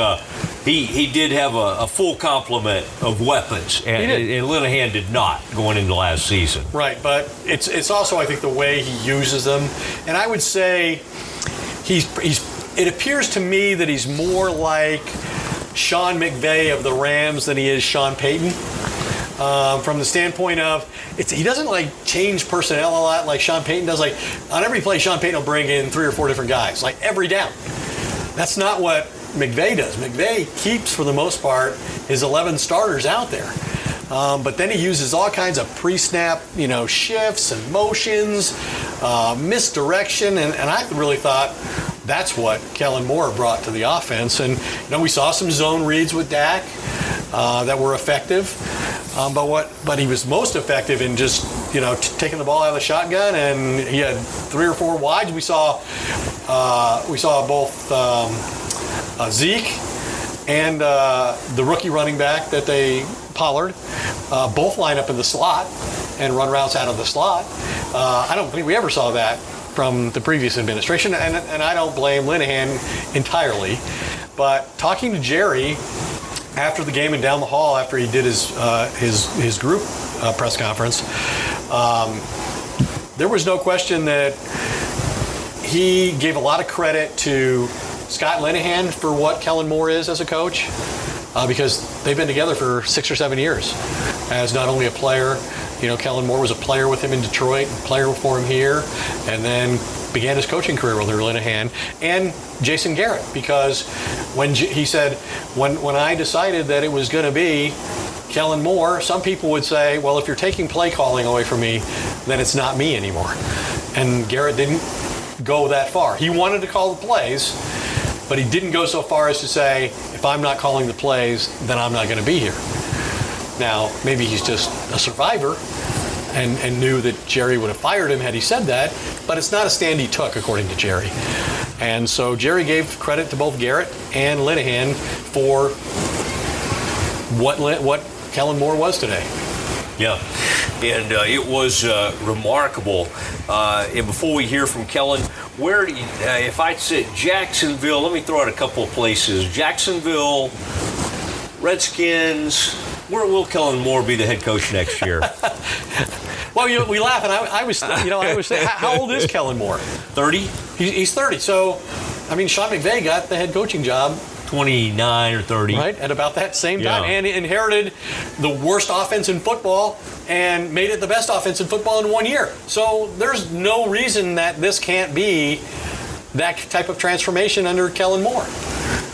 he did have a full complement of weapons, and Linehan did not going into last season. Right, but it's also, I think, the way he uses them. And I would say it appears to me that he's more like Sean McVay of the Rams than he is Sean Payton. From the standpoint of, he doesn't change personnel a lot like Sean Payton does. On every play, Sean Payton will bring in 3 or 4 different guys, every down. That's not what McVay does. McVay keeps, for the most part, his 11 starters out there. But then he uses all kinds of pre-snap, shifts and motions, misdirection, and I really thought that's what Kellen Moore brought to the offense. And we saw some zone reads with Dak that were effective. But he was most effective in just taking the ball out of the shotgun, and he had 3 or 4 wides. We saw both Zeke and the rookie running back that they Pollard both line up in the slot and run routes out of the slot. I don't think we ever saw that from the previous administration, and I don't blame Linehan entirely. But talking to Jerry after the game and down the hall after he did his group press conference, there was no question that he gave a lot of credit to Scott Linehan for what Kellen Moore is as a coach, because they've been together for 6 or 7 years as not only a player. Kellen Moore was a player with him in Detroit, a player for him here, and then began his coaching career under Linehan, and Jason Garrett, because he said, when I decided that it was going to be Kellen Moore, some people would say, well, if you're taking play calling away from me, then it's not me anymore. And Garrett didn't go that far. He wanted to call the plays, but he didn't go so far as to say, if I'm not calling the plays, then I'm not going to be here. Now, maybe he's just a survivor and knew that Jerry would have fired him had he said that, but it's not a stand he took, according to Jerry. And so Jerry gave credit to both Garrett and Linehan for what Kellen Moore was today. Yeah, and it was remarkable. And before we hear from Kellen, where do you, if I said Jacksonville, let me throw out a couple of places. Jacksonville, Redskins. Where will Kellen Moore be the head coach next year? Well, we laugh, and I was saying, how old is Kellen Moore? 30. He's 30. So, Sean McVay got the head coaching job 29 or 30. Right, at about that same time, and inherited the worst offense in football and made it the best offense in football in 1 year. So there's no reason that this can't be that type of transformation under Kellen Moore.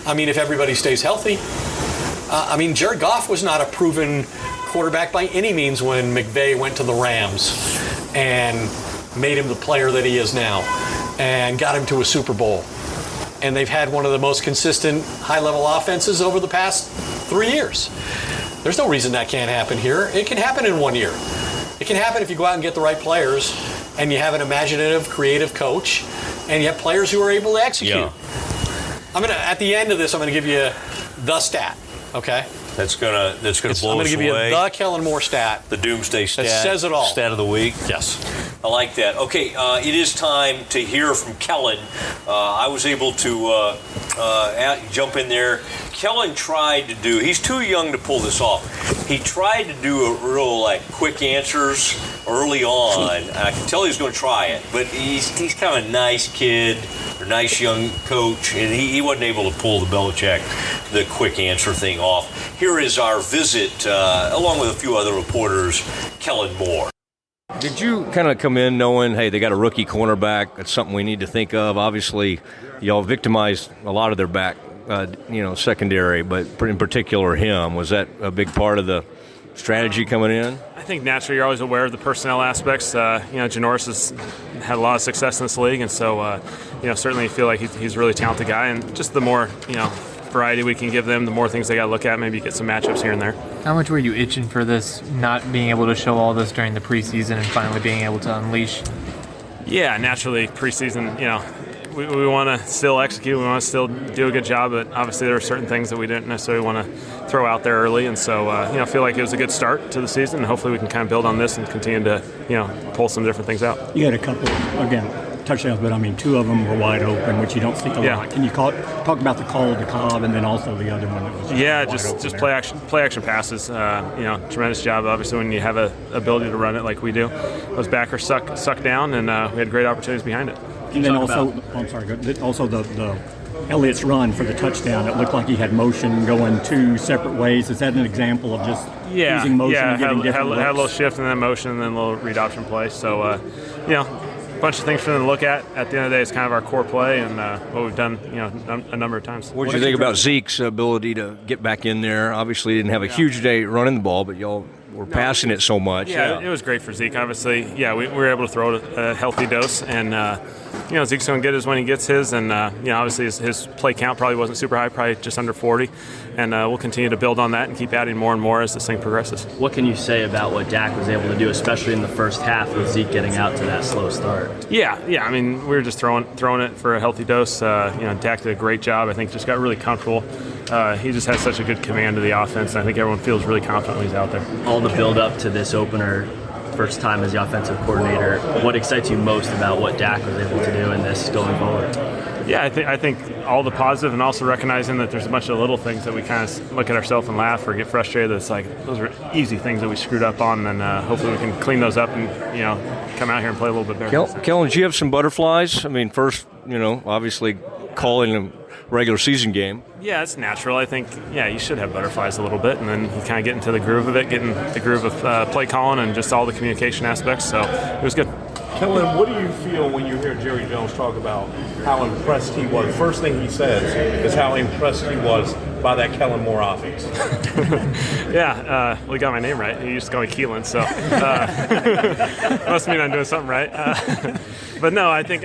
If everybody stays healthy. Jared Goff was not a proven quarterback by any means when McVay went to the Rams and made him the player that he is now and got him to a Super Bowl. And they've had one of the most consistent high-level offenses over the past 3 years. There's no reason that can't happen here. It can happen in 1 year. It can happen if you go out and get the right players and you have an imaginative, creative coach and you have players who are able to execute. Yeah. At the end of this, I'm going to give you the stat. Okay. That's gonna blow us away. I'm going to give you the Kellen Moore stat. The Doomsday stat. That says it all. Stat of the week. Yes. I like that. Okay, it is time to hear from Kellen. I was able to jump in there. Kellen tried to do, he's too young to pull this off. He tried to do a real quick answers early on. I could tell he was going to try it, but he's kind of a nice kid, or nice young coach, and he wasn't able to pull the Belichick, the quick answer thing off. Here is our visit, along with a few other reporters, Kellen Moore. Did you kind of come in knowing, hey, they got a rookie cornerback, that's something we need to think of? Obviously, y'all victimized a lot of their back, secondary, but in particular him. Was that a big part of the strategy coming in? I think naturally you're always aware of the personnel aspects. Janoris has had a lot of success in this league, and so, certainly you feel like he's a really talented guy, and just the more, variety we can give them, the more things they got to look at, maybe get some matchups here and there. How much were you itching for this, not being able to show all this during the preseason and finally being able to unleash? Yeah, naturally, preseason, we want to still execute, we want to still do a good job, but obviously there are certain things that we didn't necessarily want to throw out there early, and so, I feel like it was a good start to the season, and hopefully we can kind of build on this and continue to, pull some different things out. You had a couple, touchdowns, but two of them were wide open, which you don't see a lot. Can you talk about the call to Cobb and then also the other one that was just play action passes. Tremendous job. Obviously, when you have a ability to run it like we do, those backers suck down, and we had great opportunities behind it. And then also, the Elliott's run for the touchdown. It looked like he had motion going 2 separate ways. Is that an example of just using motion and getting different looks? Had a little shift and then motion and then a little read option play. So, bunch of things for them to look at. At the end of the day, it's kind of our core play and what we've done, a number of times. What did you think about Zeke's ability to get back in there? Obviously, he didn't have a huge day running the ball, but y'all were passing it so much. Yeah, it was great for Zeke. Obviously, we were able to throw a healthy dose, and Zeke's going to get his when he gets his, and obviously his play count probably wasn't super high, probably just under 40, and we'll continue to build on that and keep adding more and more as this thing progresses. What can you say about what Dak was able to do, especially in the first half with Zeke getting out to that slow start? Yeah. I mean, we were just throwing it for a healthy dose. Dak did a great job. I think just got really comfortable. He just has such a good command of the offense, and I think everyone feels really confident when he's out there. All the build up to this opener, first time as the offensive coordinator, what excites you most about what Dak was able to do in this going forward? Yeah, I think all the positive, and also recognizing that there's a bunch of little things that we kind of look at ourselves and laugh or get frustrated. It's like those are easy things that we screwed up on, and hopefully we can clean those up and come out here and play a little bit better. Kellen, did you have some butterflies? I mean, first, obviously calling a regular season game. Yeah, it's natural. I think, you should have butterflies a little bit, and then you kind of get into the groove of it, getting the groove of play calling and just all the communication aspects. So it was good. Kellen, what do you feel when you hear Jerry Jones talk about how impressed he was? First thing he says is how impressed he was by that Kellen Moore offense. He got my name right. He used to call me Keelan, so must mean I'm doing something right. But no, I think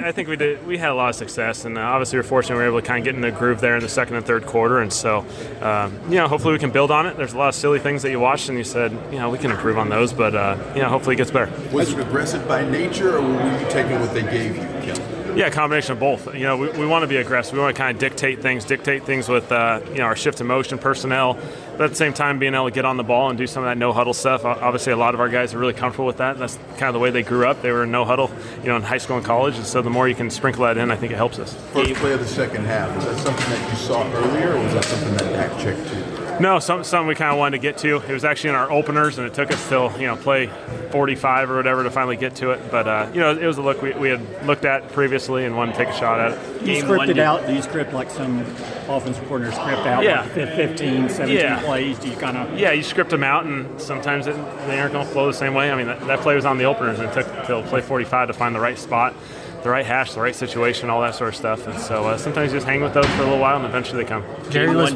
we had a lot of success, and obviously we're fortunate we were able to kind of get in the groove there in the second and third quarter, and so hopefully we can build on it. There's a lot of silly things that you watched and you said, we can improve on those, but hopefully it gets better. Was it aggressive by nature, or were you taking what they gave you, Kellen? Yeah, a combination of both. We want to be aggressive. We want to kind of dictate things with our shift in motion personnel, but at the same time being able to get on the ball and do some of that no-huddle stuff. Obviously, a lot of our guys are really comfortable with that. That's kind of the way they grew up. They were in no-huddle, in high school and college, and so the more you can sprinkle that in, I think it helps us. First play of the second half, was that something that you saw earlier, or was that something that Dak checked too? No, something we kind of wanted to get to. It was actually in our openers, and it took us till play 45 or whatever to finally get to it. But it was a look we had looked at previously and wanted to take a shot at it. Do you script it out? Do you script like some offensive coordinators script out? Yeah. Like 15, 17 plays? Do you kind of? Yeah, you script them out, and sometimes they aren't going to flow the same way. I mean, that play was on the openers, and it took till play 45 to find the right spot, the right hash, the right situation, all that sort of stuff. And so sometimes you just hang with those for a little while, and eventually they come. Jerry was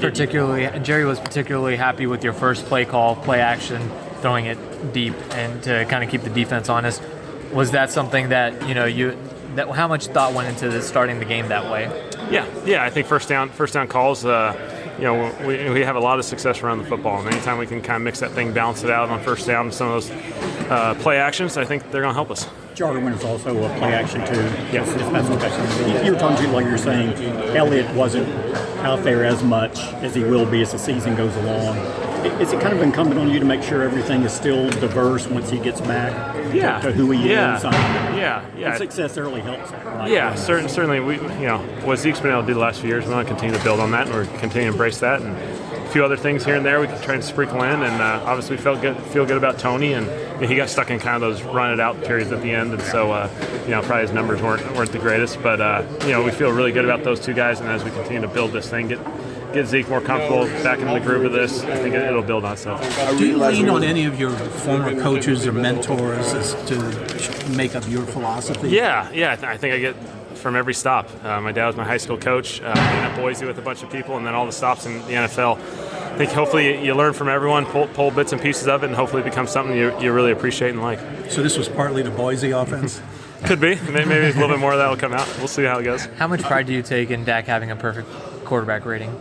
particularly happy with your first play call, play action, throwing it deep, and to kind of keep the defense honest. Was that something that how much thought went into starting the game that way? Yeah. I think first down calls. We have a lot of success around the football, and anytime we can kind of mix that thing, balance it out on first down with some of those play actions, I think they're going to help us. Jarwin is also a play action too. Yes. You were talking to, like you were saying, Elliott wasn't out there as much as he will be as the season goes along. Is it kind of incumbent on you to make sure everything is still diverse once he gets back to who he is? Yeah. And success early helps. Right? Certainly. What Zeke's been able to do the last few years, we want to continue to build on that, and we're continuing to embrace that. And a few other things here and there we can try and sprinkle in, and obviously we feel good about Tony, and he got stuck in kind of those run it out periods at the end, and so probably his numbers weren't the greatest, but we feel really good about those two guys, and as we continue to build this thing, get Zeke more comfortable back into the groove of this, I think it'll build on itself. Do you lean on any of your former coaches or mentors as to make up your philosophy? Yeah, I think I get from every stop. My dad was my high school coach, at Boise with a bunch of people, and then all the stops in the NFL. I think hopefully you learn from everyone, pull bits and pieces of it, and hopefully it becomes something you really appreciate and like. So this was partly the Boise offense? Could be. Maybe a little bit more of that will come out. We'll see how it goes. How much pride do you take in Dak having a perfect quarterback rating?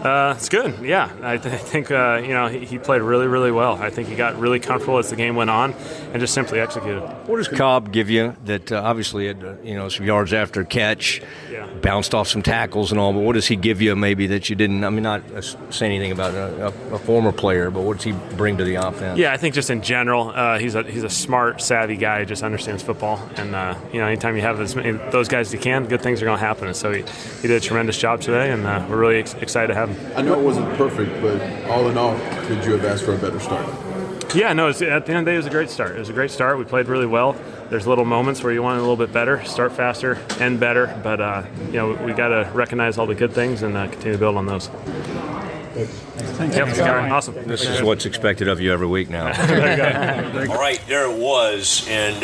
It's good, yeah. I think, he played really, really well. I think he got really comfortable as the game went on and just simply executed. What does Cobb give you that obviously had, some yards after catch, bounced off some tackles and all, but what does he give you maybe that you didn't, not say anything about a former player, but what does he bring to the offense? Yeah, I think just in general, he's a smart, savvy guy who just understands football. And, anytime you have as many those guys as you can, good things are going to happen. And so he did a tremendous job today, and we're really excited to have him. I know it wasn't perfect, but all in all, could you have asked for a better start? Yeah, no, at the end of the day, it was a great start. It was a great start. We played really well. There's little moments where you want it a little bit better, start faster, end better. But, we got to recognize all the good things and continue to build on those. Yep, awesome. This is what's expected of you every week now. All right, there it was, and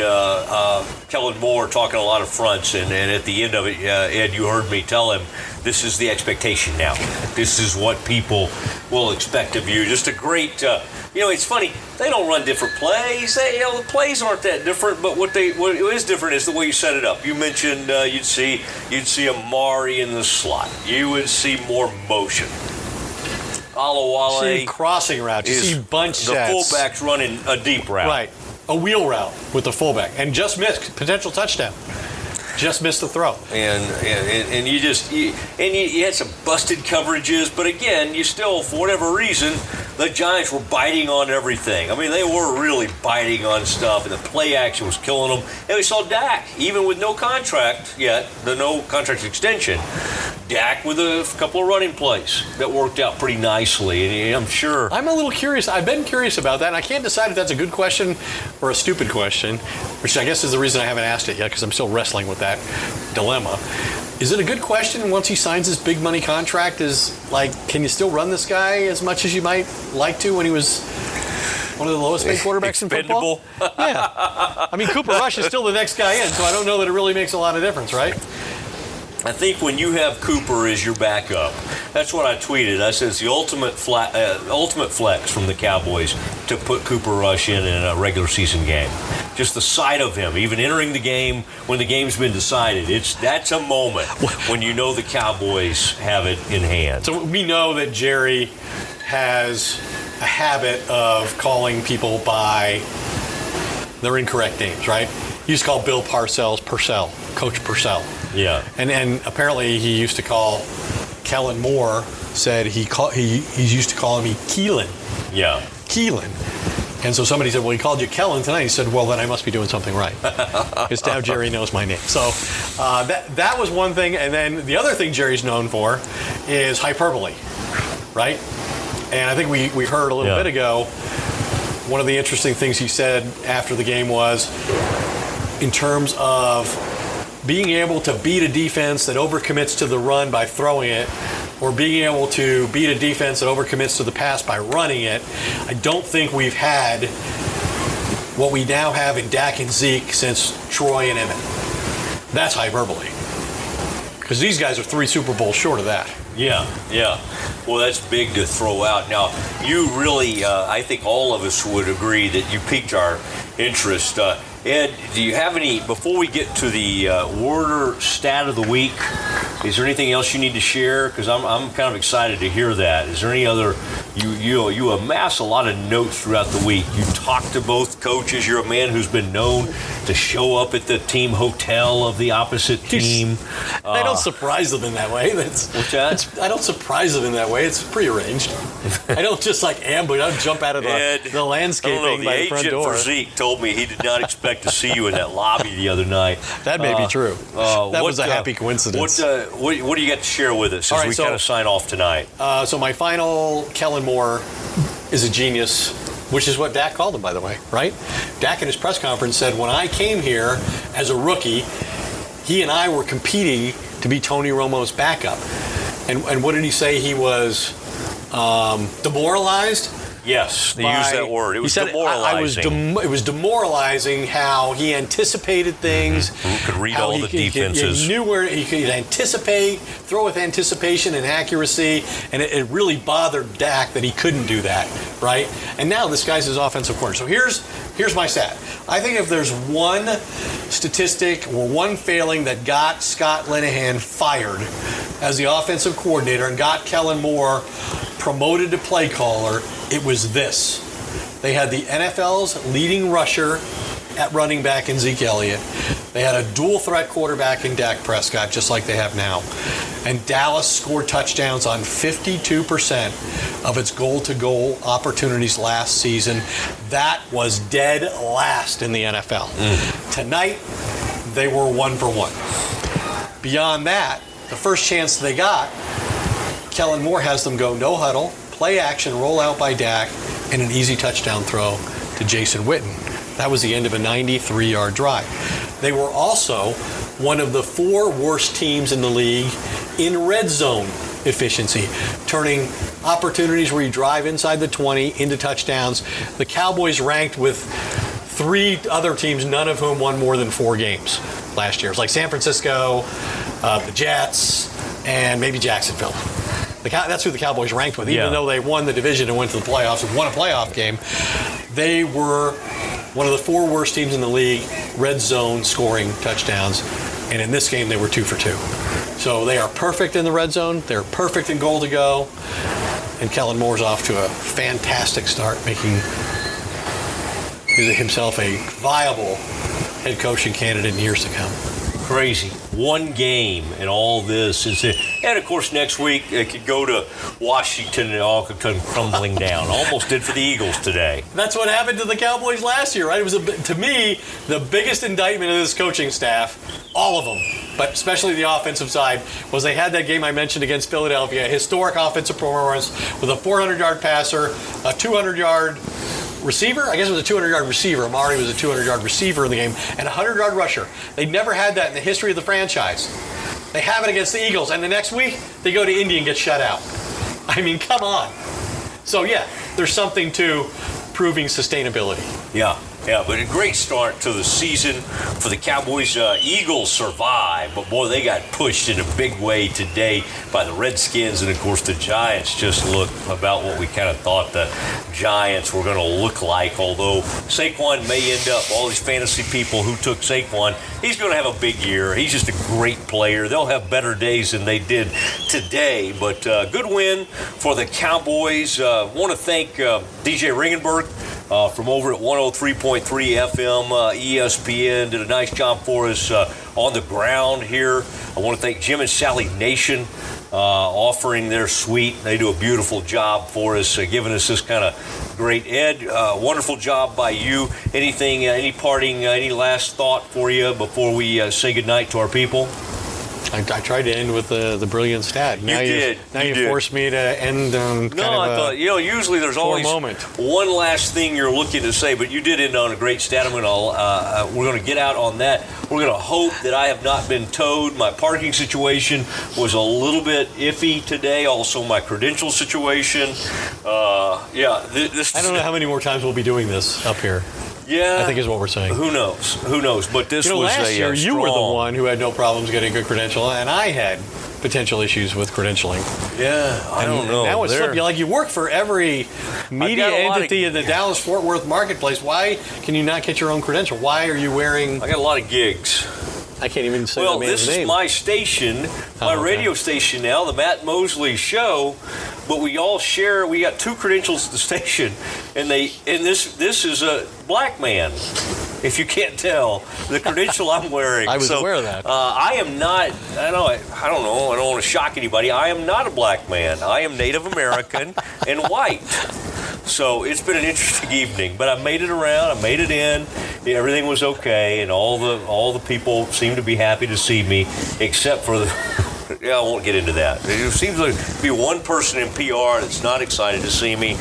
Kellen Moore talking a lot of fronts, and at the end of it, Ed, you heard me tell him, this is the expectation now. This is what people will expect of you. Just a great, it's funny, they don't run different plays. The plays aren't that different, but what is different is the way you set it up. You mentioned you'd see Amari in the slot. You would see more motion. Alawale. See crossing routes. You see bunch sets. The fullback's running a deep route. Right. A wheel route with the fullback. And just missed. Potential touchdown. Just missed the throw. And you had some busted coverages, but again, you still, for whatever reason, the Giants were biting on everything. I mean, they were really biting on stuff, and the play action was killing them. And we saw Dak, even with no contract yet, the no contract extension, Dak with a couple of running plays that worked out pretty nicely. And I'm sure. I'm a little curious. I've been curious about that, and I can't decide if that's a good question or a stupid question, which I guess is the reason I haven't asked it yet, because I'm still wrestling with that dilemma. Is it a good question once he signs his big money contract? Can you still run this guy as much as you might like to when he was one of the lowest paid quarterbacks in football? Yeah. I mean, Cooper Rush is still the next guy in, so I don't know that it really makes a lot of difference, right? I think when you have Cooper as your backup, that's what I tweeted. I said it's the ultimate flex from the Cowboys to put Cooper Rush in a regular season game. Just the sight of him, even entering the game when the game's been decided, that's a moment when you know the Cowboys have it in hand. So we know that Jerry has a habit of calling people by their incorrect names, right? He used to call Bill Parcells Purcell, Coach Purcell. Yeah. And apparently he used to call Kellen Moore, said he used to call me Kellen. Yeah. Kellen. And so somebody said, well, he called you Kellen tonight. He said, well, then I must be doing something right. Because now Jerry knows my name. So that was one thing. And then the other thing Jerry's known for is hyperbole, right? And I think we heard a little bit ago, one of the interesting things he said after the game was, in terms of being able to beat a defense that overcommits to the run by throwing it, or being able to beat a defense that overcommits to the pass by running it, I don't think we've had what we now have in Dak and Zeke since Troy and Emmett. That's hyperbole. Because these guys are 3 Super Bowls short of that. Yeah. Well, that's big to throw out. Now, you really, I think all of us would agree that you piqued our interest. Ed, do you have any, before we get to the Werder stat of the week, is there anything else you need to share? Because I'm kind of excited to hear that. Is there any other, you amass a lot of notes throughout the week. You talk to both coaches. You're a man who's been known to show up at the team hotel of the opposite team. I don't surprise them in that way. What's that? I don't surprise them in that way. It's prearranged. I don't just ambush. I don't jump out of the landscaping by the front door. The agent for Zeke told me he did not expect to see you in that lobby the other night. That may be true. That was a happy coincidence. What do you got to share with us as we kind of sign off tonight? So my final, Kellen Moore is a genius, which is what Dak called him, by the way, right? Dak in his press conference said, when I came here as a rookie, he and I were competing to be Tony Romo's backup. And what did he say? He was demoralized? Yes, they used that word. It was demoralizing. It was demoralizing how he anticipated things. Who could read all the defenses. He knew where he could anticipate, throw with anticipation and accuracy, and it really bothered Dak that he couldn't do that, right? And now this guy's his offensive coordinator. So here's my stat. I think if there's one statistic or one failing that got Scott Linehan fired as the offensive coordinator and got Kellen Moore promoted to play caller, it was this. They had the NFL's leading rusher at running back in Zeke Elliott. They had a dual threat quarterback in Dak Prescott, just like they have now. And Dallas scored touchdowns on 52% of its goal-to-goal opportunities last season. That was dead last in the NFL. Tonight, they were 1 for 1. Beyond that, the first chance they got, Kellen Moore has them go no huddle, play action, roll out by Dak, and an easy touchdown throw to Jason Witten. That was the end of a 93-yard drive. They were also one of the 4 worst teams in the league in red zone efficiency, turning opportunities where you drive inside the 20 into touchdowns. The Cowboys ranked with 3 other teams, none of whom won more than 4 games last year. It was like San Francisco, the Jets, and maybe Jacksonville. That's who the Cowboys ranked with. Even though they won the division and went to the playoffs and won a playoff game, they were one of the 4 worst teams in the league, red zone scoring touchdowns. And in this game, they were 2 for 2. So they are perfect in the red zone. They're perfect in goal to go. And Kellen Moore's off to a fantastic start, making himself a viable head coaching candidate in years to come. Crazy. 1 game and all this is it. And of course, next week it could go to Washington and it all could come crumbling down. Almost did for the Eagles today. That's what happened to the Cowboys last year, right? It was, to me, the biggest indictment of this coaching staff, all of them, but especially the offensive side, was they had that game I mentioned against Philadelphia, a historic offensive performance with a 400-yard passer, a 200-yard receiver. I guess it was a 200-yard receiver. Amari was a 200-yard receiver in the game, and a 100-yard rusher. They never had that in the history of the franchise. They have it against the Eagles, and the next week, they go to Indy and get shut out. I mean, come on. So, yeah, there's something to proving sustainability. Yeah, but a great start to the season for the Cowboys. Eagles survived, but boy, they got pushed in a big way today by the Redskins, and of course the Giants just look about what we kind of thought the Giants were going to look like, although Saquon may end up, all these fantasy people who took Saquon, he's going to have a big year. He's just a great player. They'll have better days than they did today, but good win for the Cowboys. Want to thank DJ Ringenberg from over at 103.3 FM ESPN. Did a nice job for us on the ground here. I want to thank Jim and Sally Nation offering their suite. They do a beautiful job for us, giving us this kind of great. Ed, wonderful job by you. Anything, any parting, any last thought for you before we say goodnight to our people? I tried to end with the brilliant stat. Now you forced me to end on kind of I thought, usually there's always one last thing you're looking to say, but you did end on a great stat. We're going to get out on that. We're going to hope that I have not been towed. My parking situation was a little bit iffy today. Also, my credential situation. I don't know how many more times we'll be doing this up here. Yeah, I think is what we're saying. Who knows? But this was last year you were the strong one who had no problems getting a good credential, and I had potential issues with credentialing. Yeah, I don't know. Now it's flipped. Like you work for every media entity in the Dallas-Fort Worth marketplace. Why can you not get your own credential? Why are you wearing? I got a lot of gigs. I can't even say well, the man's this name. is my station, my radio station now, the Matt Mosley Show. But we all share. We got 2 credentials at the station, and this is a black man. If you can't tell, the credential I'm wearing. I was aware of that. I am not. I don't know. I don't want to shock anybody. I am not a black man. I am Native American and white. So it's been an interesting evening, but I made it around. I made it in. Everything was okay, and all the people seemed to be happy to see me, except for the. I won't get into that. There seems to be one person in PR that's not excited to see me.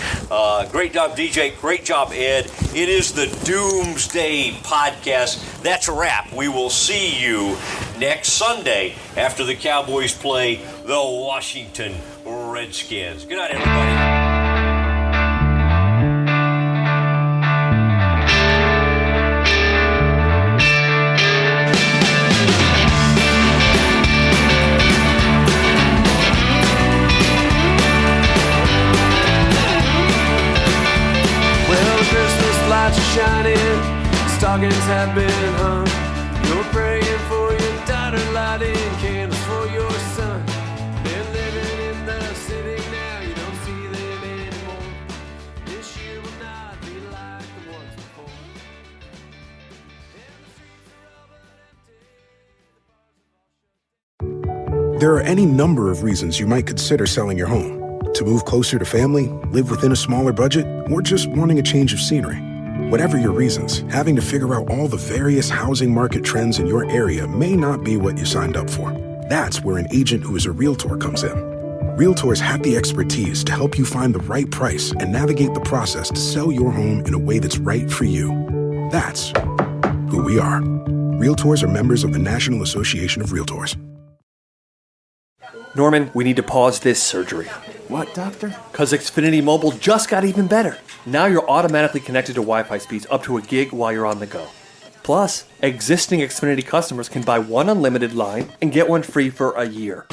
Great job, DJ. Great job, Ed. It is the Doomsday podcast. That's a wrap. We will see you next Sunday after the Cowboys play the Washington Redskins. Good night, everybody. Shining, stockings have been hung. You're praying for your daughter, lighting candles for your son. They're living in the city now, you don't see them anymore. This year will not be like the ones before. There are any number of reasons you might consider selling your home. To move closer to family, live within a smaller budget, or just wanting a change of scenery. Whatever your reasons, having to figure out all the various housing market trends in your area may not be what you signed up for. That's where an agent who is a realtor comes in. Realtors have the expertise to help you find the right price and navigate the process to sell your home in a way that's right for you. That's who we are. Realtors are members of the National Association of Realtors. Norman, we need to pause this surgery. What, doctor? Because Xfinity Mobile just got even better. Now you're automatically connected to Wi-Fi speeds up to a gig while you're on the go. Plus, existing Xfinity customers can buy one unlimited line and get one free for a year.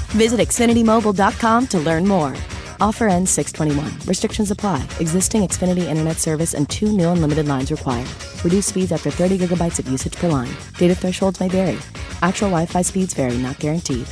Visit XfinityMobile.com to learn more. Offer ends 6/21. Restrictions apply. Existing Xfinity Internet service and 2 new unlimited lines required. Reduced speeds after 30 gigabytes of usage per line. Data thresholds may vary. Actual Wi-Fi speeds vary, not guaranteed.